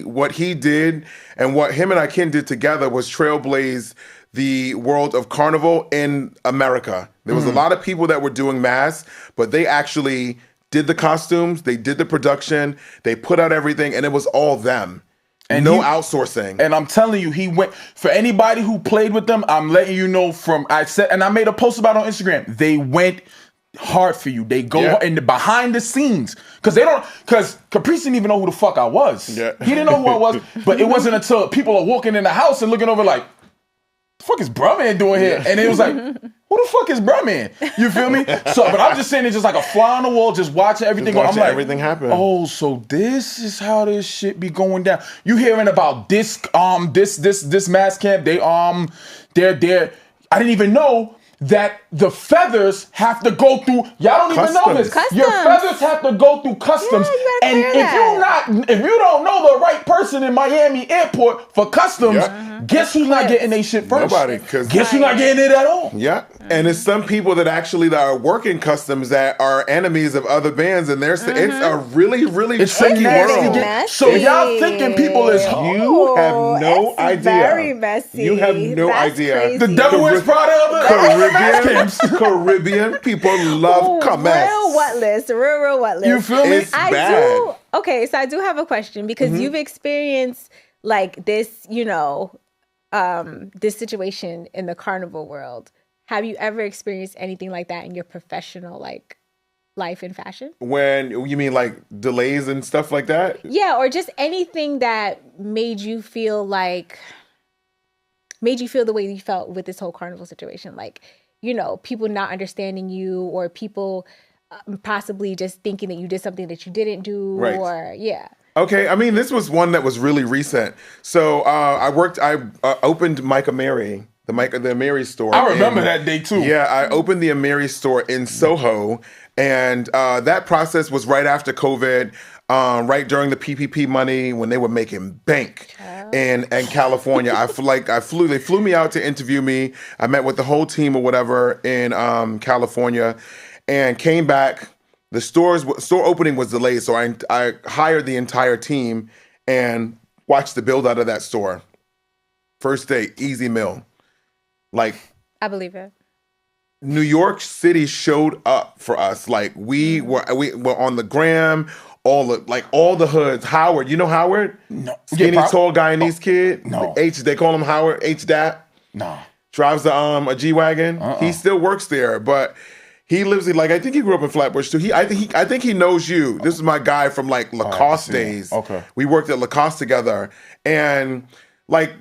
what he did and what him and Akin did together was trailblaze the world of carnival in America. There was a lot of people that were doing masks, but they actually did the costumes, they did the production, they put out everything, and it was all them. And no outsourcing. And I'm telling you, he went, for anybody who played with them, I'm letting you know I made a post about it on Instagram. They went hard for you. They go in the behind the scenes. Because Caprice didn't even know who the fuck I was. Yeah. He didn't know who I was. But it wasn't until people are walking in the house and looking over like, the fuck is Bruhman doing here? And it was like, who the fuck is Bruhman? You feel me? But I'm just saying it's just like a fly on the wall, just watching everything go. I'm like, everything happen. Oh, so this is how this shit be going down. You hearing about this mass camp? They're I didn't even know that the feathers have to go through. Y'all don't even know this. Customs. Your feathers have to go through customs. Yeah, you gotta And clear if you don't know the right person in Miami airport for customs, guess who's not getting their shit first? Nobody. Guess who's not getting it at all? Yeah. And it's some people that actually that are working customs that are enemies of other bands, and it's a really, really tricky world. Messy. So y'all thinking people is You have no it's idea. Very messy. You have no That's idea. crazy. the devil wears Prada of the Caribbean people love commerce. Real what list? Real what list? You feel me? It's bad. Okay, so I do have a question because you've experienced like this, this situation in the carnival world. Have you ever experienced anything like that in your professional life in fashion? When you mean like delays and stuff like that? Yeah, or just anything that made you feel the way you felt with this whole carnival situation. Like, people not understanding you, or people possibly just thinking that you did something that you didn't do. Right. Or, yeah. Okay, I mean, this was one that was really recent. So I opened Mike Amiri, the Amiri store. I remember that day too. Yeah, I opened the Amiri store in Soho, and that process was right after COVID, right during the PPP money when they were making bank in California. They flew me out to interview me. I met with the whole team or whatever in California, and came back. The store opening was delayed, so I hired the entire team and watched the build out of that store. First day, easy meal. I believe it. New York City showed up for us. Like we were on the gram, all the hoods. Howard, you know Howard? No. Skinny, tall guy in East Kid. No. They call him Howard. H-Dat. No. Drives a G-Wagon. He still works there, but he lives I think he grew up in Flatbush too. I think he knows you. This is my guy from Lacoste days. Okay. We worked at Lacoste together, and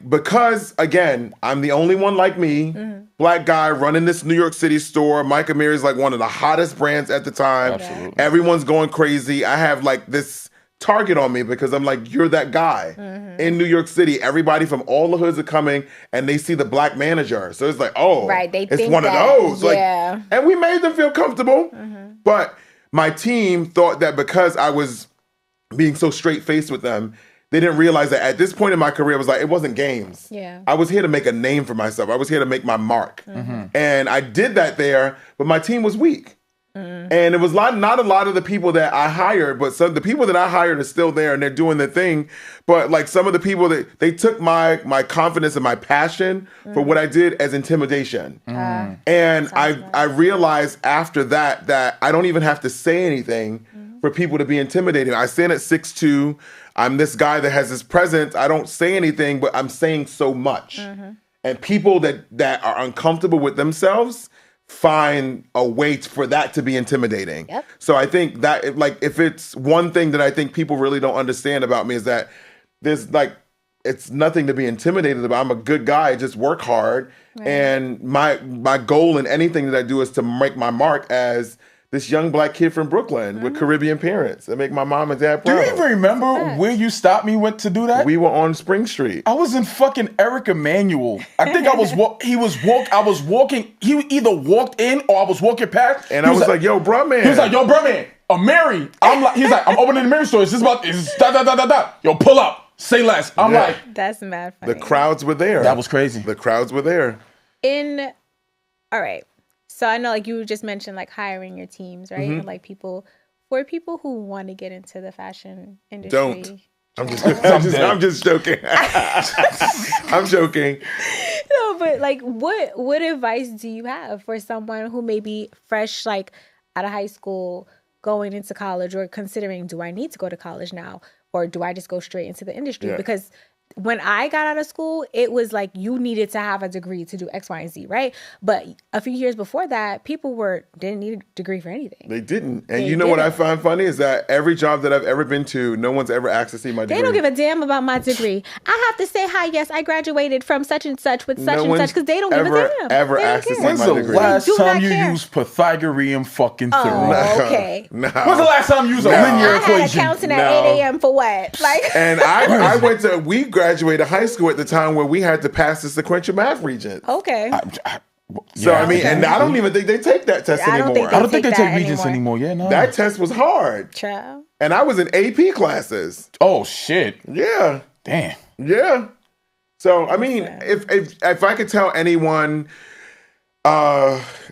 because again, I'm the only one like me, black guy running this New York City store. Mike Amiri is one of the hottest brands at the time. Absolutely. Everyone's going crazy. I have this target on me because I'm you're that guy in New York City. Everybody from all the hoods are coming, and they see the black manager. So it's right, they it's think one that, of those. yeah. And we made them feel comfortable. But my team thought that because I was being so straight-faced with them, they didn't realize that at this point in my career, it wasn't games. Yeah. I was here to make a name for myself. I was here to make my mark. And I did that there, but my team was weak. And it was not a lot of the people that I hired, but some the people that I hired are still there and they're doing their thing. But some of the people that they took my confidence and my passion for what I did as intimidation. And I realized after that I don't even have to say anything for people to be intimidated. I stand at 6'2". I'm this guy that has this presence. I don't say anything, but I'm saying so much. And people that are uncomfortable with themselves find a way for that to be intimidating. Yep. So I think that if it's one thing that I think people really don't understand about me is that there's it's nothing to be intimidated about. I'm a good guy. I just work hard. Right. And my goal in anything that I do is to make my mark as this young black kid from Brooklyn with Caribbean parents and make my mom and dad proud. Do you even remember where you stopped me went to do that? We were on Spring Street. I was in fucking Eric Emanuel. I think I was walking. He either walked in or I was walking past. And I was like, yo, Bruhman. He was like, yo, Bruhman, Mary. He's like, I'm opening the Mary store. Is this about, da. Yo, pull up. Say less. I'm like. That's mad funny. The crowds were there. That was crazy. The crowds were there. All right. So I know you just mentioned hiring your teams, right? And for people who want to get into the fashion industry. Don't. I'm just joking. I'm joking. No, but what advice do you have for someone who may be fresh out of high school, going into college, or considering, do I need to go to college now, or do I just go straight into the industry? Yeah. Because when I got out of school, it was you needed to have a degree to do X, Y, and Z, right? But a few years before that, people didn't need a degree for anything. They didn't. And what I find funny is that every job that I've ever been to, no one's ever asked to see my degree. They don't give a damn about my degree. I have to say, hi, yes, I graduated from such and such with such and such, because they don't give a damn. Ever asked to see my degree. When's the last time you care. used Pythagorean fucking theorem? Oh, okay. No. When's the last time you used a linear equation? I had accounting at 8 a.m. for what? And we graduated high school at the time where we had to pass the sequential math regents. Okay. So, Yeah, I mean, and I don't even think they take that test I don't anymore. think I don't think they take take that Regents anymore. Yeah, no. That test was hard. Child. And I was in AP classes. Oh shit. Yeah. Damn. Yeah. So, I mean, if I could tell anyone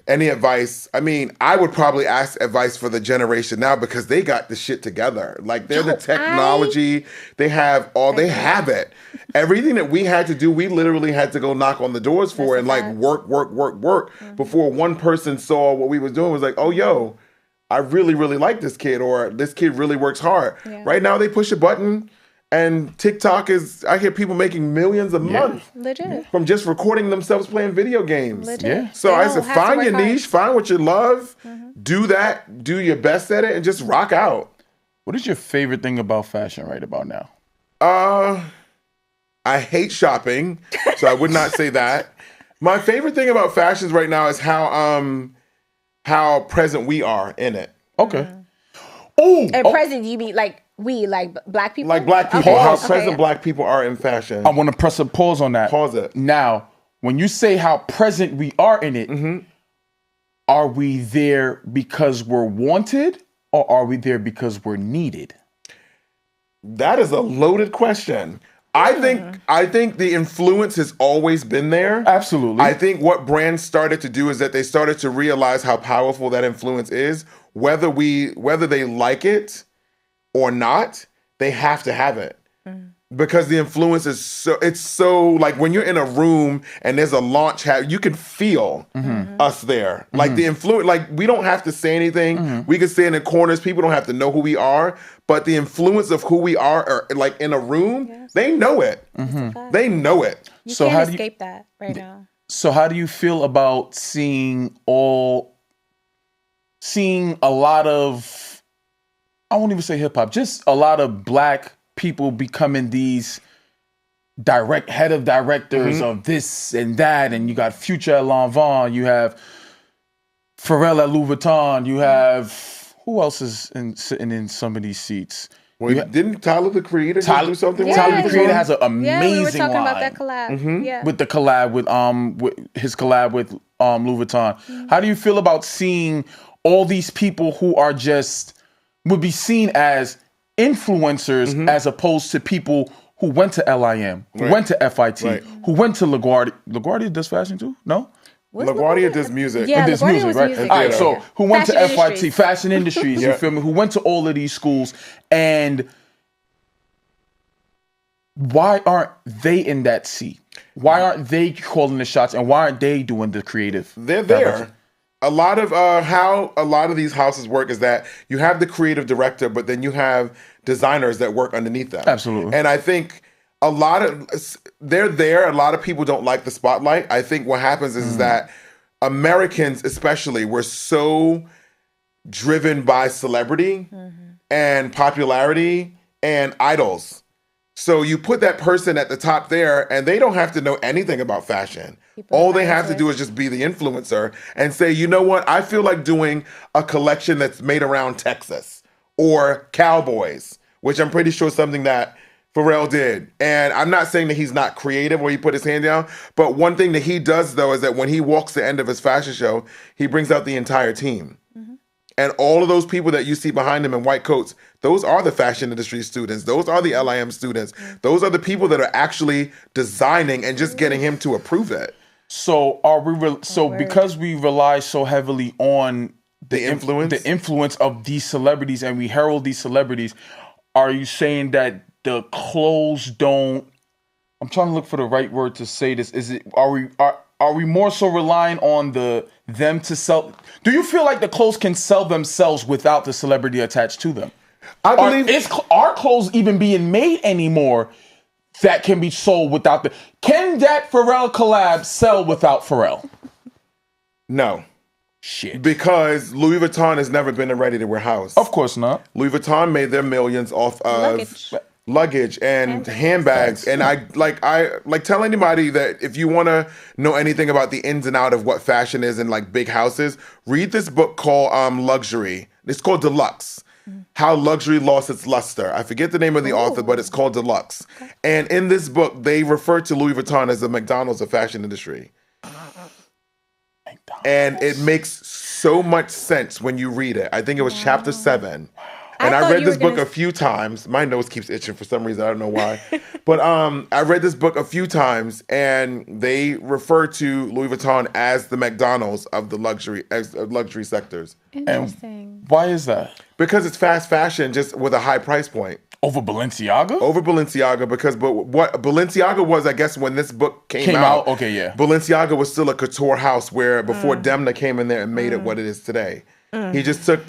any advice, I mean, I would probably ask advice for the generation now because they got the shit together. Like they're the technology, they have it. Everything that we had to do, we literally had to go knock on the doors for and like work before one person saw what we was doing was like, oh yo, I really, really like this kid, or this kid really works hard. Yeah. Right now they push a button and TikTok I hear people making millions a month. Legit. From just recording themselves playing video games. Legit. Yeah. So I said, find your niche, find what you love, do that, do your best at it, and just rock out. What is your favorite thing about fashion right about now? I hate shopping, so I would not say that. My favorite thing about fashions right now is how present we are in it. Okay. Present, you mean like black people? Like black people, how present black people are in fashion. I want to press a pause on that. Pause it. Now, when you say how present we are in it, are we there because we're wanted or are we there because we're needed? That is a loaded question. I think the influence has always been there. Absolutely. I think what brands started to do is that they started to realize how powerful that influence is. Whether they like it or not, they have to have it. Because the influence is so like when you're in a room and there's a launch, you can feel us there. Like the influence, like we don't have to say anything. We can stay in the corners. People don't have to know who we are. But the influence of who we are, like in a room, they know it. They know it. You can't escape that right now. So how do you feel about seeing a lot of, I won't even say hip hop, just a lot of black people becoming these head of directors of this and that, and you got Future at Lanvin, you have Pharrell at Louis Vuitton, you have who else is sitting in some of these seats? Well, didn't Tyler the Creator just do something? Tyler the Creator has an amazing we were talking line about that collab. with the collab with his collab with Louis Vuitton. How do you feel about seeing all these people who are would be seen as influencers as opposed to people who went to LIM, who went to FIT, who went to LaGuardia. LaGuardia does fashion too? No? LaGuardia does music. Yeah, does LaGuardia music, was right? music. All right, so who went Fashion to FIT, industries. Fashion Industries, you feel me? Who went to all of these schools, and why aren't they in that seat? Why aren't they calling the shots, and why aren't they doing the creative? They're there. A lot of how a lot of these houses work is that you have the creative director, but then you have designers that work underneath them. Absolutely. And I think they're there. A lot of people don't like the spotlight. I think what happens is that Americans, especially, were so driven by celebrity and popularity and idols. So you put that person at the top there, and they don't have to know anything about fashion. All they have to do is just be the influencer and say, you know what? I feel like doing a collection that's made around Texas or cowboys, which I'm pretty sure is something that Pharrell did. And I'm not saying that he's not creative or he put his hand down, but one thing that he does, though, is that when he walks the end of his fashion show, he brings out the entire team. And all of those people that you see behind him in white coats, those are the fashion industry students. Those are the LIM students. Those are the people that are actually designing and just getting him to approve it. So because we rely so heavily on the influence of these celebrities, and we herald these celebrities, are you saying that the clothes don't? I'm trying to look for the right word to say this. Are we more so relying on them to sell? Do you feel like the clothes can sell themselves without the celebrity attached to them? I believe are clothes even being made anymore that can be sold without the? Can that Pharrell collab sell without Pharrell? No. Shit. Because Louis Vuitton has never been a ready-to-wear house. Of course not. Louis Vuitton made their millions off of luggage and handbags. And I tell anybody that if you want to know anything about the ins and out of what fashion is in like big houses, read this book called Luxury. It's called Deluxe. How Luxury Lost Its Luster. I forget the name of the author, but it's called Deluxe. Okay. And in this book, they refer to Louis Vuitton as the McDonald's of fashion industry. And it makes so much sense when you read it. I think it was chapter 7. And I read this book a few times. My nose keeps itching for some reason. I don't know why. But I read this book a few times, and they refer to Louis Vuitton as the McDonald's of the luxury sectors. Interesting. And why is that? Because it's fast fashion, just with a high price point. Over Balenciaga? Over Balenciaga, because what Balenciaga was, I guess, when this book came out. Okay, yeah. Balenciaga was still a couture house where before Demna came in there and made it what it is today. He just took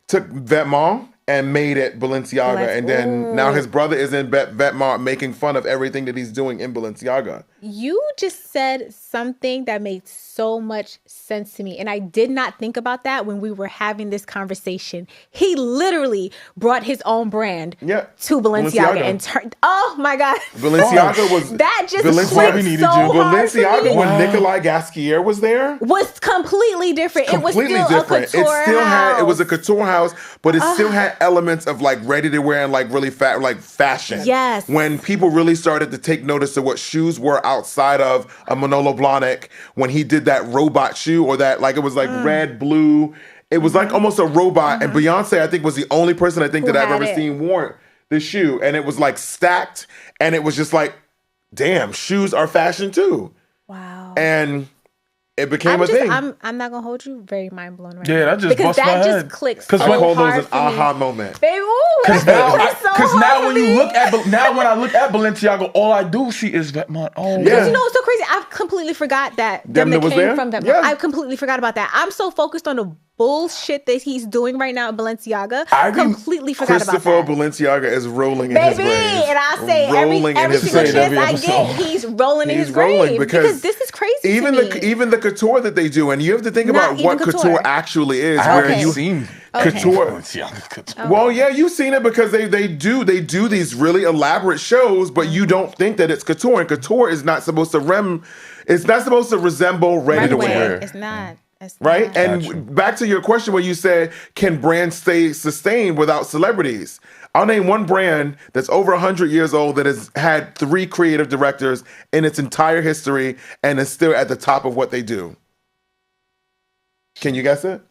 took Vetements and made it Balenciaga. And then now his brother is in Vetements making fun of everything that he's doing in Balenciaga. You just said something that made so much sense to me. And I did not think about that when we were having this conversation. He literally brought his own brand to Balenciaga and turned, oh my God. Balenciaga was, that just Balenciaga, so hard Balenciaga when Nikolai Gasquier was there. Was completely different. It was still a couture house. It was a couture house, but it still had elements of like ready to wear and like really like fashion. Yes. When people really started to take notice of what shoes were outside of a Manolo Blahnik, when he did that robot shoe or that, like it was like red, blue. It was like almost a robot. And Beyonce, I think, was the only person I think that I've ever seen wore the shoe. And it was like stacked. And it was just like, damn, shoes are fashion too. Wow. And it became a thing. I'm not gonna hold you. Very mind blown right now. That just because that my just head. clicks. Because I call those an aha aha moment. Baby, because now when you look at when I look at Balenciaga, all I do see is Vetements. Oh, because you know what's so crazy? I completely forgot that Demna was came there? from Vetements. Yeah. I completely forgot about that. I'm so focused on the bullshit that he's doing right now at Balenciaga. I completely forgot about that. Christopher Balenciaga is rolling in his grave. And I say every single chance I get, he's rolling in his grave because this is crazy. Even the couture that they do, and you have to think about what couture actually is. I've seen couture. Well, yeah, you've seen it because they do these really elaborate shows, but you don't think that it's couture. And couture is not supposed to resemble ready to wear. It's not. Right? And back to your question where you said, can brands stay sustained without celebrities? I'll name one brand that's over 100 years old that has had 3 creative directors in its entire history and is still at the top of what they do. Can you guess it?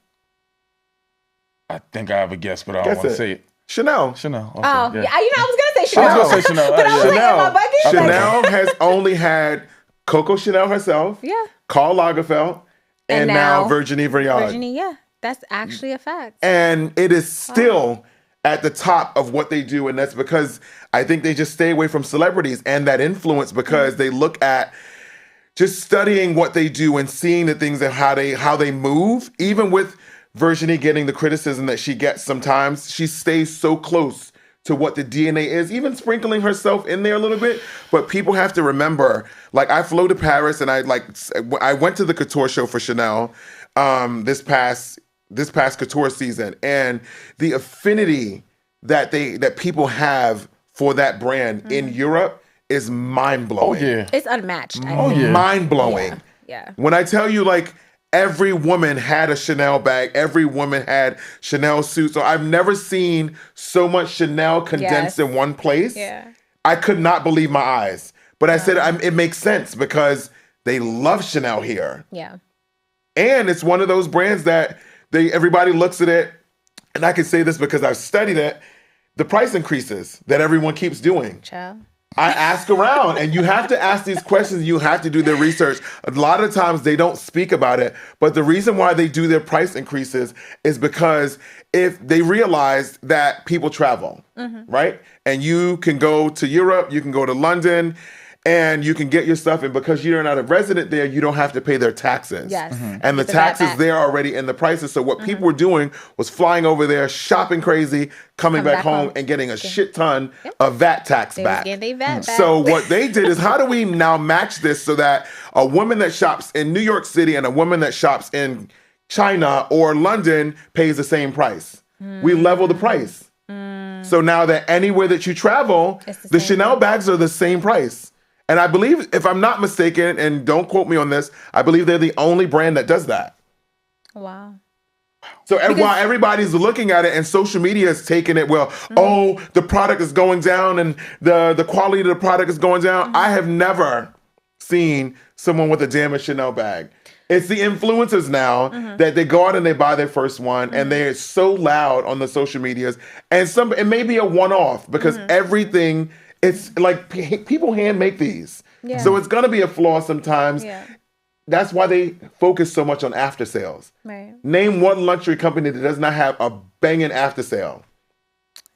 I think I have a guess, but I don't want to say it. Chanel. Okay, yeah. I was going to say Chanel. I was going to say Chanel. But I was like, am I bugging? Chanel has only had Coco Chanel herself, Karl Lagerfeld, and now Virginie Viard. Virginie, yeah. That's actually a fact. And it is still at the top of what they do. And that's because I think they just stay away from celebrities and that influence because they look at just studying what they do and seeing the things and how they move. Even with Virginie getting the criticism that she gets sometimes, she stays so close to what the DNA is, even sprinkling herself in there a little bit. But people have to remember, like I flew to Paris and I went to the couture show for Chanel this past couture season, and the affinity that people have for that brand in Europe is mind blowing. Oh yeah, it's unmatched. Mind blowing. Yeah. When I tell you, like, every woman had a Chanel bag. Every woman had Chanel suits. So I've never seen so much Chanel condensed in one place. Yeah. I could not believe my eyes. But I said it makes sense because they love Chanel here. Yeah. And it's one of those brands that everybody looks at it, and I can say this because I've studied it, the price increases that everyone keeps doing. Child. I ask around, and you have to ask these questions. You have to do their research. A lot of times they don't speak about it, but the reason why they do their price increases is because if they realize that people travel, right? And you can go to Europe, you can go to London, and you can get your stuff. And because you're not a resident there, you don't have to pay their taxes. Yes. And the taxes there already in the prices. So what people were doing was flying over there, shopping crazy, coming back home and getting a shit ton of VAT tax back. So what they did is, how do we now match this so that a woman that shops in New York City and a woman that shops in China or London pays the same price? We level the price. So now that anywhere that you travel, the Chanel bags are the same price. And I believe, if I'm not mistaken, and don't quote me on this, I believe they're the only brand that does that. Wow. So while everybody's looking at it and social media is taking it, the product is going down and the quality of the product is going down. I have never seen someone with a damaged Chanel bag. It's the influencers now that they go out and they buy their first one, and they're so loud on the social medias. And it may be a one-off because everything, it's like people hand make these. Yeah. So it's going to be a flaw sometimes. Yeah. That's why they focus so much on after sales. Right. Name one luxury company that does not have a banging after sale.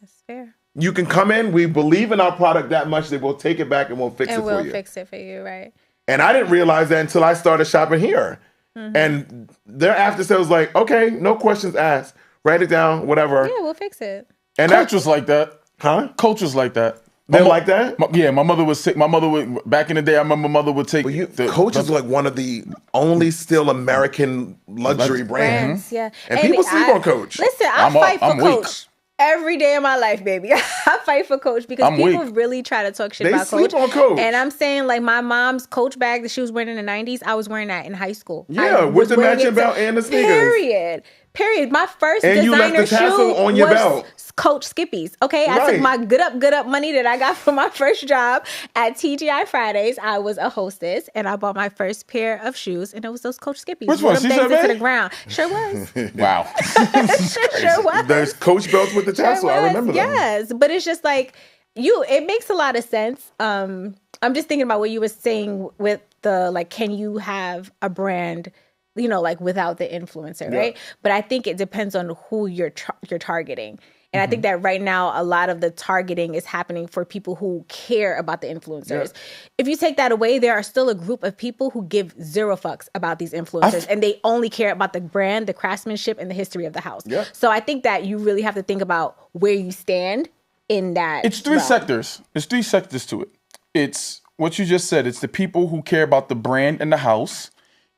That's fair. You can come in, we believe in our product that much that we'll take it back and we'll fix it for you. And we'll fix it for you, right. And I didn't realize that until I started shopping here. And their after sales like, okay, no questions asked. Write it down, whatever. Yeah, we'll fix it. And Coach was like that. Huh? Coach was like that. They're like that? My mother was sick. My mother would, back in the day, I remember my mother would take. Coach is like one of the only still American luxury brands. Yeah. And people sleep on Coach. Listen, I fight for Coach. Weak. Every day of my life, baby. I fight for Coach because people really try to talk shit about Coach. They sleep on Coach. And I'm saying, like, my mom's Coach bag that she was wearing in the 90s, I was wearing that in high school. Yeah, with the matching belt and the sneakers. Period. My first and designer you left the tassel shoe on your was belt. Coach Skippies. Okay, I took my good up money that I got from my first job at TGI Fridays. I was a hostess, and I bought my first pair of shoes, and it was those Coach Skippies. Which one? Them things into the ground. Sure was. Wow. Sure was. There's Coach belts with the tassel. I remember them. Yes, but it's just like it makes a lot of sense. I'm just thinking about what you were saying with the, like, can you have a brand, you know, like, without the influencer, right? But I think it depends on who you're targeting. And I think that right now, a lot of the targeting is happening for people who care about the influencers. If you take that away, there are still a group of people who give zero fucks about these influencers. And they only care about the brand, the craftsmanship, and the history of the house. So I think that you really have to think about where you stand in that. It's three sectors. There's three sectors to it. It's what you just said. It's the people who care about the brand and the house.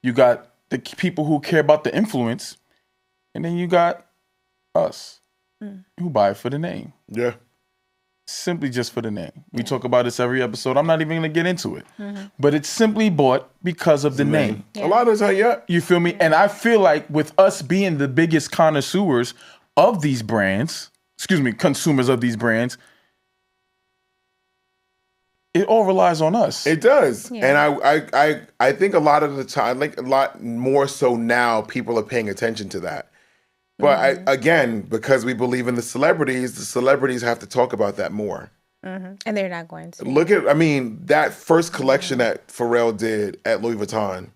You got the people who care about the influence. And then you got us. Who buy it for the name. Yeah. Simply just for the name. We talk about this every episode. I'm not even going to get into it. But it's simply bought because of the name. A lot of times, You feel me? And I feel like with us being the biggest connoisseurs of these brands, consumers of these brands, it all relies on us. It does. And I think a lot of the time, like a lot more so now, people are paying attention to that. But again, because we believe in the celebrities have to talk about that more. And they're not going to. Look at, that first collection that Pharrell did at Louis Vuitton.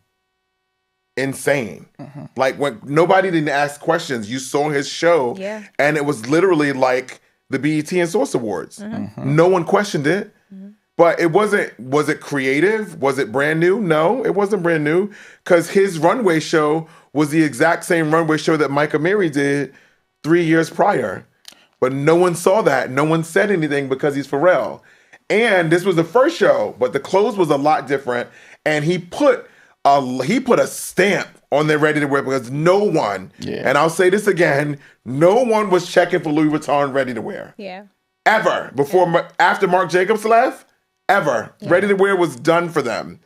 Insane. Like, when nobody didn't ask questions, you saw his show, and it was literally like the BET and Source Awards. No one questioned it. But it was it creative? Was it brand new? No, it wasn't brand new, because his runway show was the exact same runway show that Mike Amiri did 3 years prior. But no one saw that. No one said anything because he's Pharrell. And this was the first show, but the clothes was a lot different. And he put a stamp on their ready-to-wear because no one, and I'll say this again, no one was checking for Louis Vuitton ready-to-wear. Ever. After Marc Jacobs left, ever. Ready-to-wear was done for them.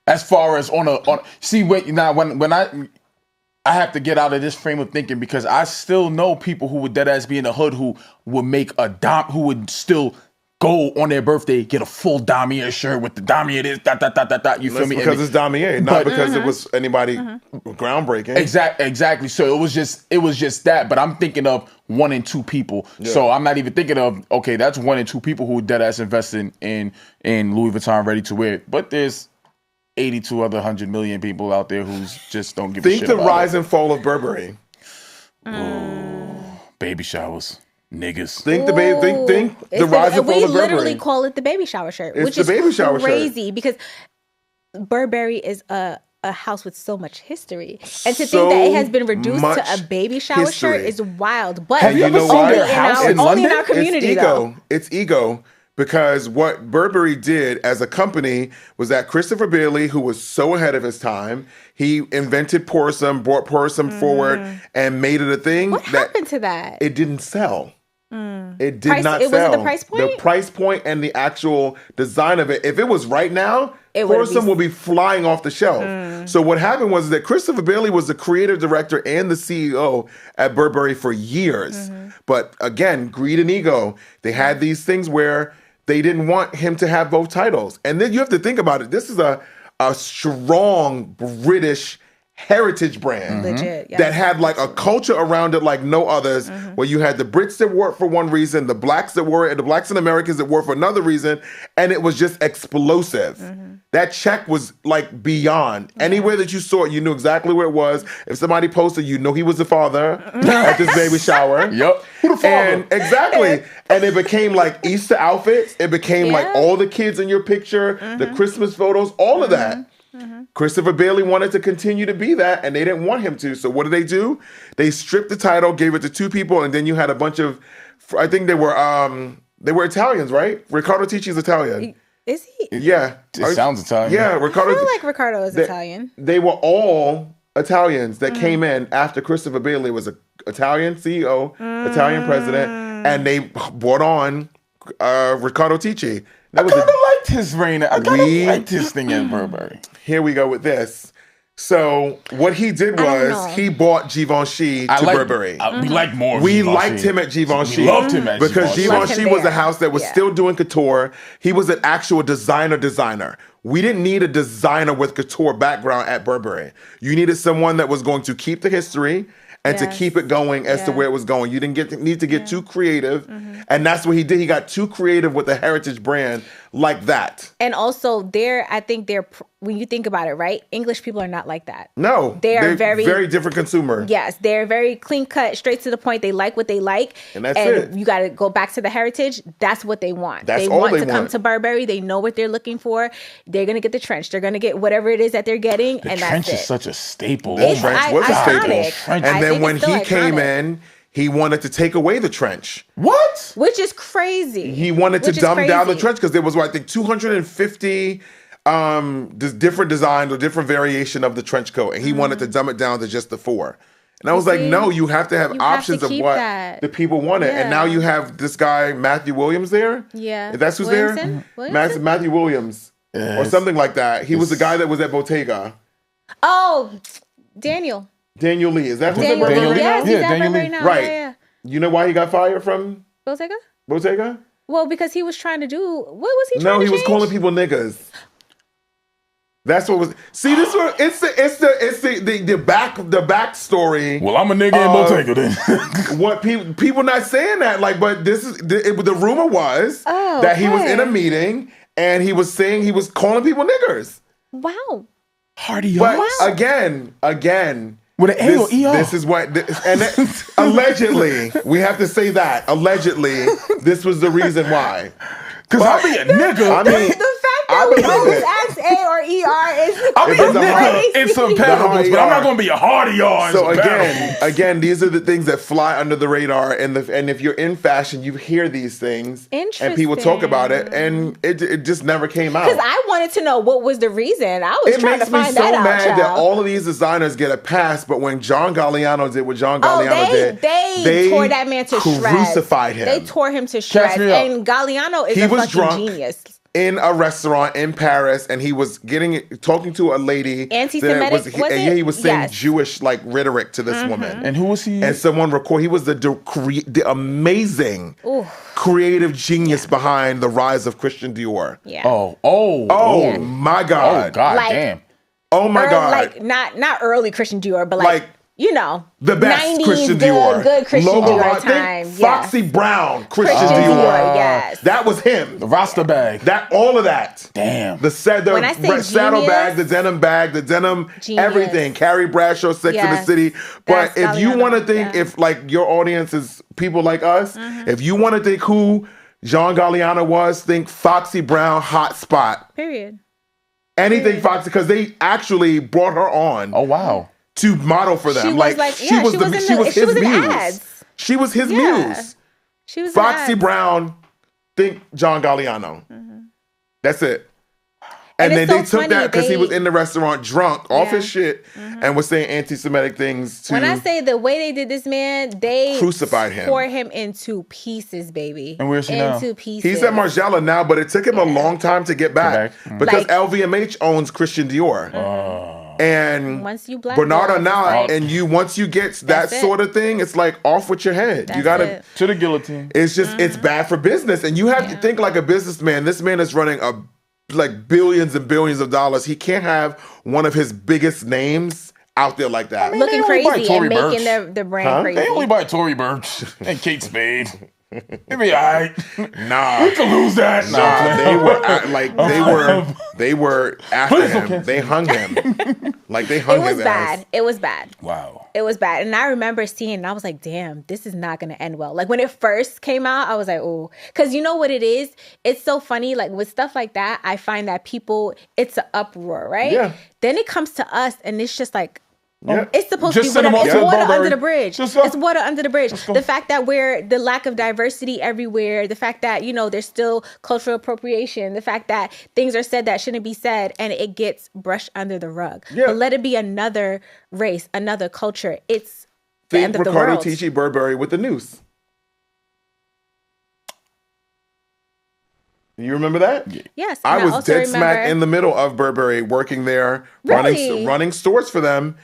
As far as when I have to get out of this frame of thinking, because I still know people who would deadass be in the hood who would make who would still go on their birthday, get a full Damier shirt with the Damier this, you feel me? Because it's Damier, not because it was anybody groundbreaking. Exactly. So it was just that, but I'm thinking of 1 and 2 people. So I'm not even thinking of, okay, that's 1 and 2 people who deadass invested in Louis Vuitton ready to wear. But there's 82 other 100 million people out there who just don't give a shit about it. Think the rise and fall of Burberry. Baby showers. Niggas. Think the rise and fall of Burberry. We literally call it the baby shower shirt, which is crazy because Burberry is a house with so much history, and to think that it has been reduced to a baby shower shirt is wild. But have you ever seen their house in London? Only in our community, It's ego. Because what Burberry did as a company was that Christopher Bailey, who was so ahead of his time, he invented Poursome, brought Poursome forward, and made it a thing. What happened to that? It didn't sell. It did not sell. It wasn't the price point? The price point and the actual design of it. If it was right now, Poursome would be flying off the shelf. So what happened was that Christopher Bailey was the creative director and the CEO at Burberry for years. But again, greed and ego. They had these things where they didn't want him to have both titles. And then you have to think about it. This is a strong British heritage brand Legit. Yes. that had like a culture around it like no others, where you had the Brits that wore it for one reason, the blacks that wore it, and the blacks and Americans that wore it for another reason, and it was just explosive. That check was like beyond. Anywhere that you saw it, you knew exactly where it was. If somebody posted, you know he was the father at this baby shower. Yep. Who the father? And exactly. And it became like Easter outfits. It became like all the kids in your picture, the Christmas photos, all of that. Christopher Bailey wanted to continue to be that, and they didn't want him to. So what did they do? They stripped the title, gave it to two people, and then you had a bunch of, I think they were Italians, right? Riccardo Tisci's Italian. Is he? Yeah. It sounds Italian. Yeah, Riccardo. I feel like Ricardo is Italian. They were all Italians that came in after Christopher Bailey was an Italian CEO, Italian president, and they brought on Riccardo Tisci. I kind of liked his reign. I kind of liked his thing at Burberry. Here we go with this. So what he did was he bought Givenchy to Burberry. We liked more. We liked him at Givenchy. We loved him at because Givenchy was a house that was Yeah. still doing couture. He was an actual designer. We didn't need a designer with couture background at Burberry. You needed someone that was going to keep the history and to keep it going as to where it was going. You didn't need to get too creative. And that's what he did. He got too creative with the heritage brand like that. And also, I think when you think about it, right? English people are not like that. No. They're very different consumer. Yes, they're very clean cut, straight to the point. They like what they like. And that's it. You got to go back to the heritage. That's what they want. That's they all want they to come want. to Burberry. They know what they're looking for. They're going to get the trench. They're going to get whatever it is that they're getting. The and trench that's is it. such a staple. The trench was a staple. iconic. And I then think when it's he still came iconic. in, he wanted to take away the trench. What? Which is crazy. He wanted to Which is dumb down the crazy. trench because there was, I think, 250 different designs or different variation of the trench coat, and he wanted to dumb it down to just the 4. And I was like, see? no, you have to have You have options to of keep what that. the people wanted. And now Yeah. you have this guy, Matthew Williams, there. Yeah. That's who's Williamson? there? Williamson? Matthew Williams. Or something like that. He was the guy that was at Bottega. Oh, Daniel. Daniel Lee. Is that who's at Daniel Bottega? Lee. Yes, he's Yeah, at Daniel Burberry Lee. now. Right. Yeah. You know why he got fired from Bottega? Bottega? Well, because he was trying to do, what was he trying No, to he was change? calling people niggas. That's what was. See, this one. It's the backstory. Well, I'm a nigga in Bottega then. What people not saying that, like, but this is the rumor was that he was in a meeting and he was saying he was calling people niggers. Wow. Hardy But Yards? again, With an A or ER? this is what allegedly we have to say that allegedly this was the reason why. Because I'll be a nigga. I mean, The fact I that we believe always it. ask A or ER is I'll be If a it's a nigga in some pedables, but I'm not going to be a Hardy Yards. So pedables. again, these are the things that fly under the radar, and if you're in fashion, you hear these things, and people talk about it, and it just never came out. because I wanted to know what was the reason. I was It trying makes to me find so that out. mad that child. all of these designers get a pass, but when John Galliano did what John Oh, Galliano did, they tore that man to shreds. crucified him. They tore him to shreds. me up. And Galliano is He a was fucking drunk. genius. In a restaurant in Paris, and he was talking to a lady. Anti-Semitic, was it? Yeah, he was saying Yes. Jewish like rhetoric to this woman. And who was he? And someone he was the amazing creative genius behind the rise of Christian Dior. Yeah. Oh my God. Oh, God Like- damn. Oh my God. Like not early Christian Dior, but Like, you know, the best 90s Christian good, Dior. good Christian Logo Dior Ron- think time. Foxy Brown Christian Christian Dior. yes. That was him. The Rasta bag. All of that. Damn. The When I say saddle genius, bag, the denim, Genius. everything. Carrie Bradshaw, Sex and the Yes. City. But That's if you Galliano, want to think, yeah. if like your audience is people like us, if you want to think who John Galliano was, think Foxy Brown, Hot Spot. Period. Anything Foxy, because they actually brought her on Oh, wow. to model for them. She was like- she yeah, was she was in his the- she was in muse. ads. She was his Yeah. muse. She was Foxy in Brown, think John Galliano. That's it. And And then it's they so took that because he funny, was in the restaurant drunk off Yeah. his shit and was saying anti-Semitic things to. When I say the way they did this man, they Crucified him. tore him into pieces, baby. And where's he now? Into pieces. He's at Margiela now, but it took him a long time to get back because Like- LVMH owns Christian Dior. And Once you black Bernard belt, it's Arnault, like- and once you get that That's it. sort of thing, it's like off with your head. You That's gotta. it. To the guillotine. It's just it's bad for business, and you have to think like a businessman. This man is running like billions and billions of dollars. He can't have one of his biggest names out there like that. Looking they only buy crazy Tory and making Burch. their brand crazy. They only buy Tory Burch and Kate Spade. It'd be all right. Nah, We could lose that. They were after him. They hung him. Like they hung his ass. It was bad. Wow. It was bad. And I remember seeing it and I was like, damn, this is not going to end well. Like when it first came out, I was like, oh, because you know what it is? It's so funny. Like with stuff like that, I find that people, it's an uproar, right? Yeah. Then it comes to us and it's just like, Yeah. it's supposed Just to be whatever. It's send them water off to under Burberry. the bridge. It's water under the bridge. The fact that the lack of diversity everywhere, the fact that, there's still cultural appropriation, the fact that things are said that shouldn't be said and it gets brushed under the rug. Yeah. But let it be another race, another culture. It's the end of the Ricardo world. Tisci Burberry with the noose. You remember that? Yes. I and was also dead smack remember- in the middle of Burberry working there, Really? running stores for them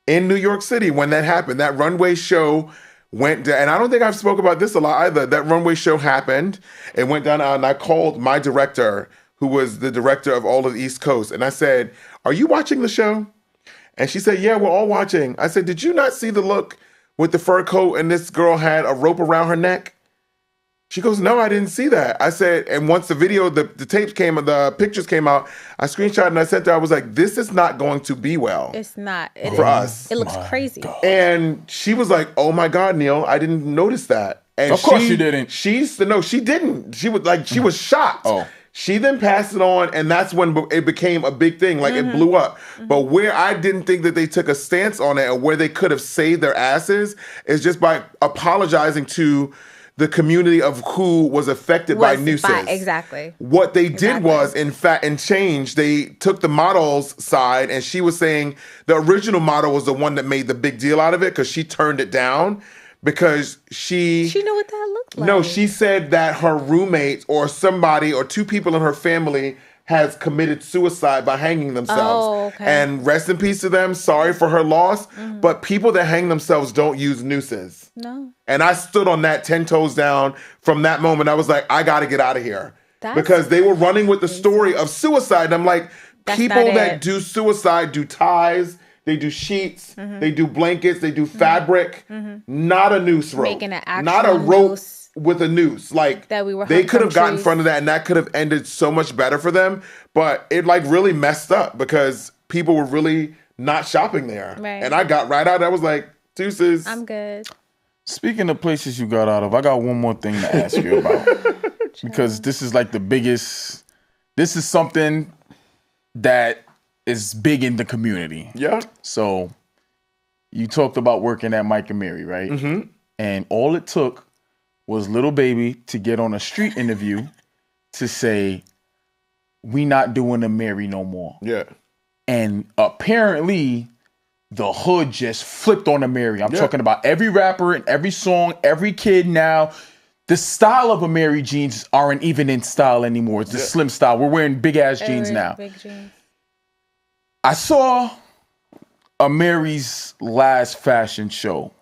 in New York City when that happened. That runway show went down, and I don't think I've spoke about this a lot either. That runway show happened. It went down, and I called my director, who was the director of all of the East Coast, and I said, "Are you watching the show?" And she said, "Yeah, we're all watching." I said, "Did you not see the look with the fur coat and this girl had a rope around her neck?" She goes, "No, I didn't see that." I said, and once the video, the tapes came, the pictures came out, I screenshot and I sent her, I was like, "This is not going to be well It's not. for us." It looks crazy. And she was like, "Oh my God, Neil, I didn't notice that." And Of course you didn't. She didn't. She was shocked. Oh. She then passed it on, and that's when it became a big thing. Like it blew up. But where I didn't think that they took a stance on it, or where they could have saved their asses, is just by apologizing to the community of who was affected by nooses. Exactly. What they did was, in fact, and changed, they took the model's side, and she was saying the original model was the one that made the big deal out of it because she turned it down because she knew what that looked like. No, she said that her roommate or somebody or two people in her family has committed suicide by hanging themselves. Oh, okay. And rest in peace to them. Sorry for her loss. But people that hang themselves don't use nooses. No. And I stood on that 10 toes down from that moment. I was like, I got to get out of here. That's because they were running with the story of suicide. And I'm like, That's people not that it. do suicide do ties, they do sheets, they do blankets, they do fabric, not a noose rope. Making an actual not a rope noose. with a noose. Like That we were they hung could from have gotten in trees. front of that and that could have ended so much better for them. But it like really messed up because people were really not shopping there. Right. And I got right out. I was like, deuces. I'm good. Speaking of places you got out of, I got one more thing to ask you about. Because this is like the biggest, this is something that is big in the community. Yeah. So you talked about working at Mike and Mary, right? Mm-hmm. And all it took was Little Baby to get on a street interview to say, "We not doing a Mary no more." Yeah. And apparently the hood just flipped on a Mary. I'm Yeah. talking about every rapper and every song, every kid now. The style of a Mary jeans aren't even in style anymore. It's the slim style. We're wearing big ass jeans now. Big jeans. I saw a Mary's last fashion show,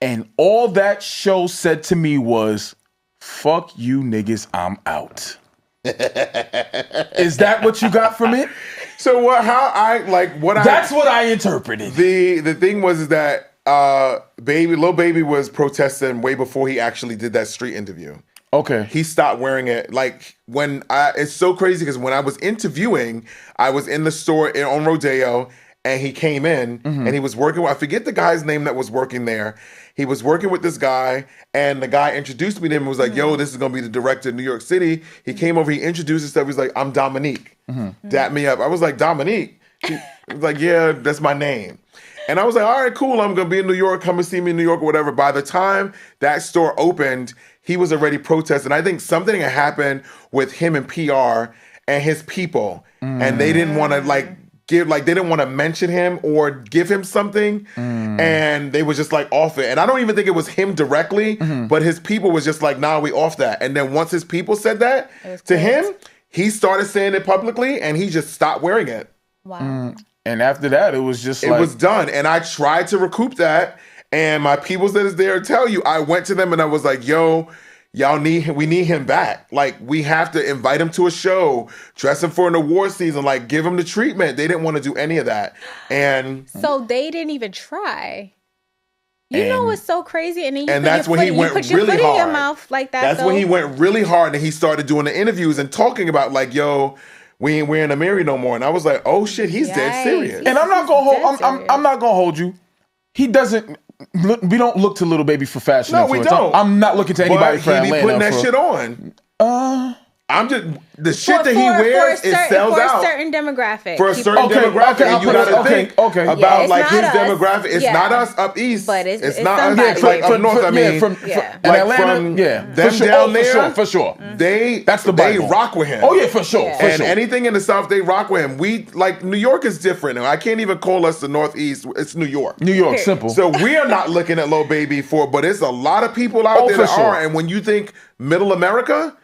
and all that show said to me was, "Fuck you niggas, I'm out." Is that what you got from it? So what? How I like what That's what I interpreted. The thing was is that Lil Baby was protesting way before he actually did that street interview. Okay. He stopped wearing it. Like it's so crazy because when I was interviewing, I was in the store on Rodeo and he came in and he was working with, I forget the guy's name that was working there. He was working with this guy and the guy introduced me to him and was like, "Yo, this is going to be the director of New York City." He came over, he introduced himself. He's like, "I'm Dominique." Dapped me up. I was like, "Dominique?" He was like, "Yeah, that's my name." And I was like, "All right, cool. I'm going to be in New York. Come and see me in New York or whatever." By the time that store opened, he was already protesting. I think something had happened with him and PR and his people. And they didn't want to they didn't want to mention him or give him something. And they was just like off it. And I don't even think it was him directly, but his people was just like, "Nah, we off that." And then once his people said that to him, he started saying it publicly and he just stopped wearing it. Wow. And after that, it was just It was done. And I tried to recoup that. And my people that is there tell you, I went to them and I was like, "Yo, we need him back. Like, we have to invite him to a show, dress him for an award season, like, give him the treatment. They didn't want to do any of that. And so they didn't even try. You know what's so crazy? And then that's when he went really hard. In your mouth like that. That's when he went really hard, and he started doing the interviews and talking about, like, yo, we ain't wearing a Mary no more. And I was like, oh shit, he's dead serious. And I'm not gonna hold you. He doesn't. We don't look to Lil Baby for fashion. No, we don't. I'm not looking to anybody for Atlanta. He be putting that shit on. I'm just the shit that he wears. It sells out for a certain demographic. For a certain demographic, and you gotta think about like his demographic. It's not us up east, but it's not us like up north. I mean, from Atlanta, them down there, for sure. They rock with him. Oh yeah, for sure. And anything in the South, they rock with him. We like New York is different. I can't even call us the Northeast. It's New York. New York, simple. So we are not looking at Lil Baby but it's a lot of people out there that are. And when you think Middle America.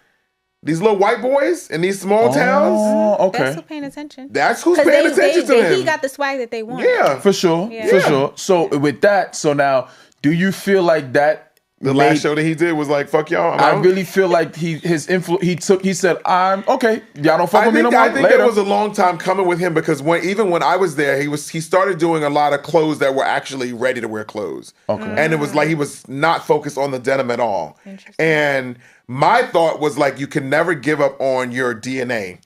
These little white boys in these small towns. Okay. That's who's paying attention. That's who's paying attention to him. He got the swag that they want. Yeah. For sure. For sure. So with that, now, do you feel like that the last show that he did was like, fuck y'all. I really feel like he said, I'm okay. Y'all don't fuck with me no more. I think it was a long time coming with him because even when I was there, he started doing a lot of clothes that were actually ready to wear clothes. Okay. And it was like he was not focused on the denim at all. And my thought was like, you can never give up on your DNA.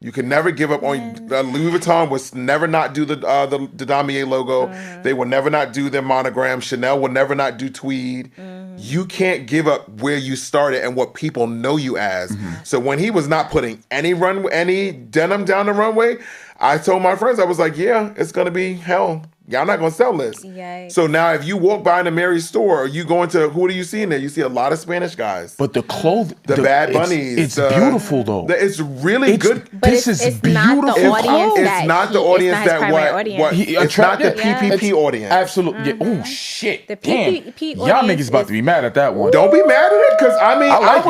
You can never give up on Louis Vuitton was never not do the Damier logo. They will never not do their monogram. Chanel will never not do tweed. You can't give up where you started and what people know you as. So when he was not putting any denim down the runway, I told my friends, I was like, yeah, it's gonna be hell. Y'all not gonna sell this. Yikes. So now if you walk by in a Mary's store, or you going to, who do you see in there? You see a lot of Spanish guys. But the clothing, the Bad Bunnies. It's beautiful though. It's really good. But it's beautiful. Not the audience it's not the audience that it's not the PPP audience. Absolutely. Oh shit. The PPP Y'all niggas about to be mad at that one. Don't be mad at it, because I mean, I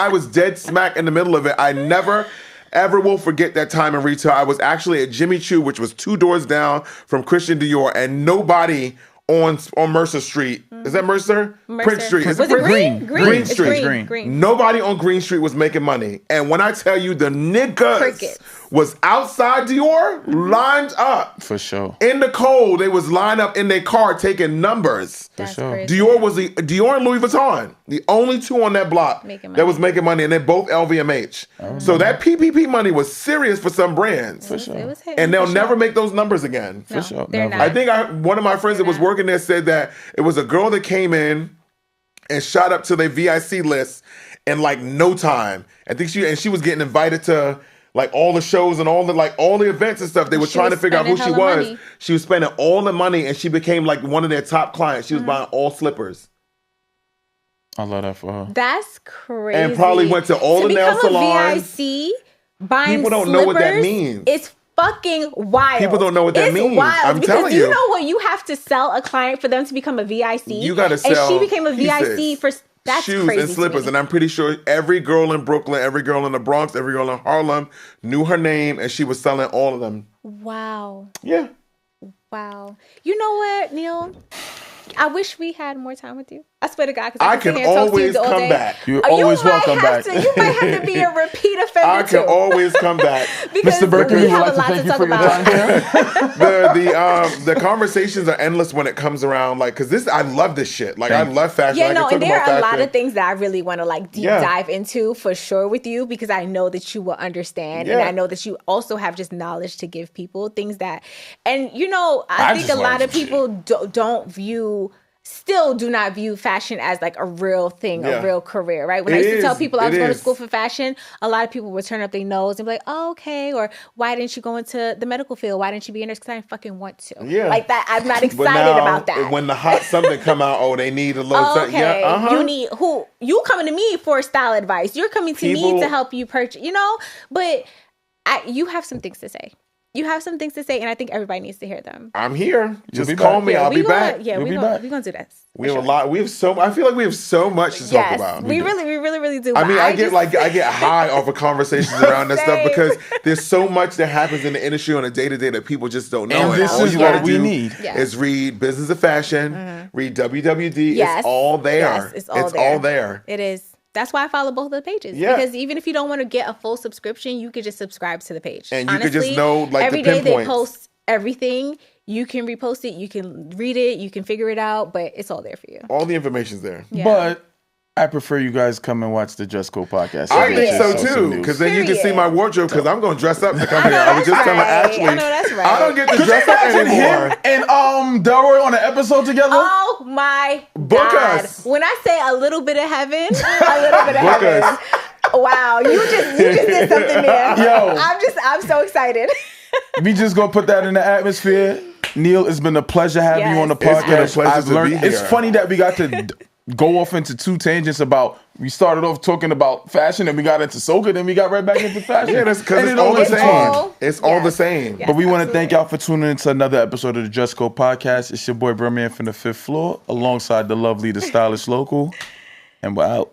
was dead smack in the middle of it. I never ever will forget that time in retail. I was actually at Jimmy Choo, which was 2 doors down from Christian Dior, and nobody on Mercer Street. Is that Mercer? Prince Street. Was it Green? Green Street. Green. Nobody on Green Street was making money. And when I tell you the niggas was outside Dior, lined up. For sure. In the cold, they was lined up in their car taking numbers. For sure. Dior and Louis Vuitton, the only 2 on that block that was making money, and they're both LVMH. So that PPP money was serious for some brands. For sure. And they'll never make those numbers again. For sure. I think one of my friends that was working there said that it was a girl that came in and shot up to their VIC list in like no time. I think she was getting invited to like all the shows and all the events and stuff. They were trying to figure out who she was. Money. She was spending all the money, and she became like one of their top clients. She was buying all slippers. I love that for her. That's crazy. And probably went to all the nail salons. VIC, buying people don't know what that means. It's fucking wild. People don't know what that means. Wild I'm telling you. You know what? You have to sell a client for them to become a VIC. You got to sell. And she became a VIC for that's shoes crazy and slippers. And I'm pretty sure every girl in Brooklyn, every girl in the Bronx, every girl in Harlem knew her name, and she was selling all of them. Wow. Yeah. Wow. You know what, Neil? I wish we had more time with you. I swear to God, because I can always come back. You're always welcome back. You might have to be a repeat offender. I can always come back. Mr. Berkeley, we have a lot to thank you for your time here. The conversations are endless when it comes around, like, because I love this shit. Like, I love fashion. Yeah, no, and there are a lot of things that I really want to like deep dive into for sure with you, because I know that you will understand, and I know that you also have just knowledge to give people things that, and you know, I think a lot of people still do not view fashion as like a real thing, a real career, right? When I used to tell people I was going to school for fashion, a lot of people would turn up their nose and be like, oh, okay, or why didn't you go into the medical field? Why didn't you be a nurse? Because I didn't fucking want to. Yeah. Like that, I'm not excited about that. When the hot something come out, they need a little something. Okay, you coming to me for style advice. You're coming to me to help you purchase, but you have some things to say. you have some things to say, and I think everybody needs to hear them. I'm here. Just be call back. me. I'll be back. Yeah, You'll we're be back. gonna do this. We have a lot. We have so. I feel like we have so much to talk Yes, about. we really do. I mean, I just- get high off of conversations around that stuff Same. because there's so much that happens in the industry on a day to day that people just don't know. And this all is you gotta what we do need. Yes. is read Business of Fashion, read WWD. Yes. It's all there. Yes, it's all there. It is. That's why I follow both of the pages. Yeah. Because even if you don't want to get a full subscription, you could just subscribe to the page. And you could just know, like, every the day they pinpoints. post everything. You can repost it. You can read it. You can figure it out. But it's all there for you. All the information's there. Yeah. But I prefer you guys come and watch the Just Go podcast. I Period. think so Social too, news. because then you can see Period. my wardrobe. Because I'm going to dress up to come I know here. I was that's just telling right. Ashley, I know that's right. I don't get to Could you dress up imagine anymore. him and Delroy on an episode together? Oh my Book God. us. When I say a little bit of heaven, a little bit of Book heaven. us. Wow, you just did something there. Yo. I'm so excited. We just gonna put that in the atmosphere. Neil, it's been a pleasure having you on the Yes. podcast. It's been a pleasure to be It's here. funny that we got to go off into two tangents about. We started off talking about fashion, and we got into soca, then we got right back into fashion. Yeah, that's because And it's it all the always same. fun. It's all the Yes. same. Yes. But we want to thank Absolutely. y'all for tuning into another episode of the Just Go podcast. It's your boy Bruhman from the 5th floor, alongside the lovely, the stylish local, and we're out.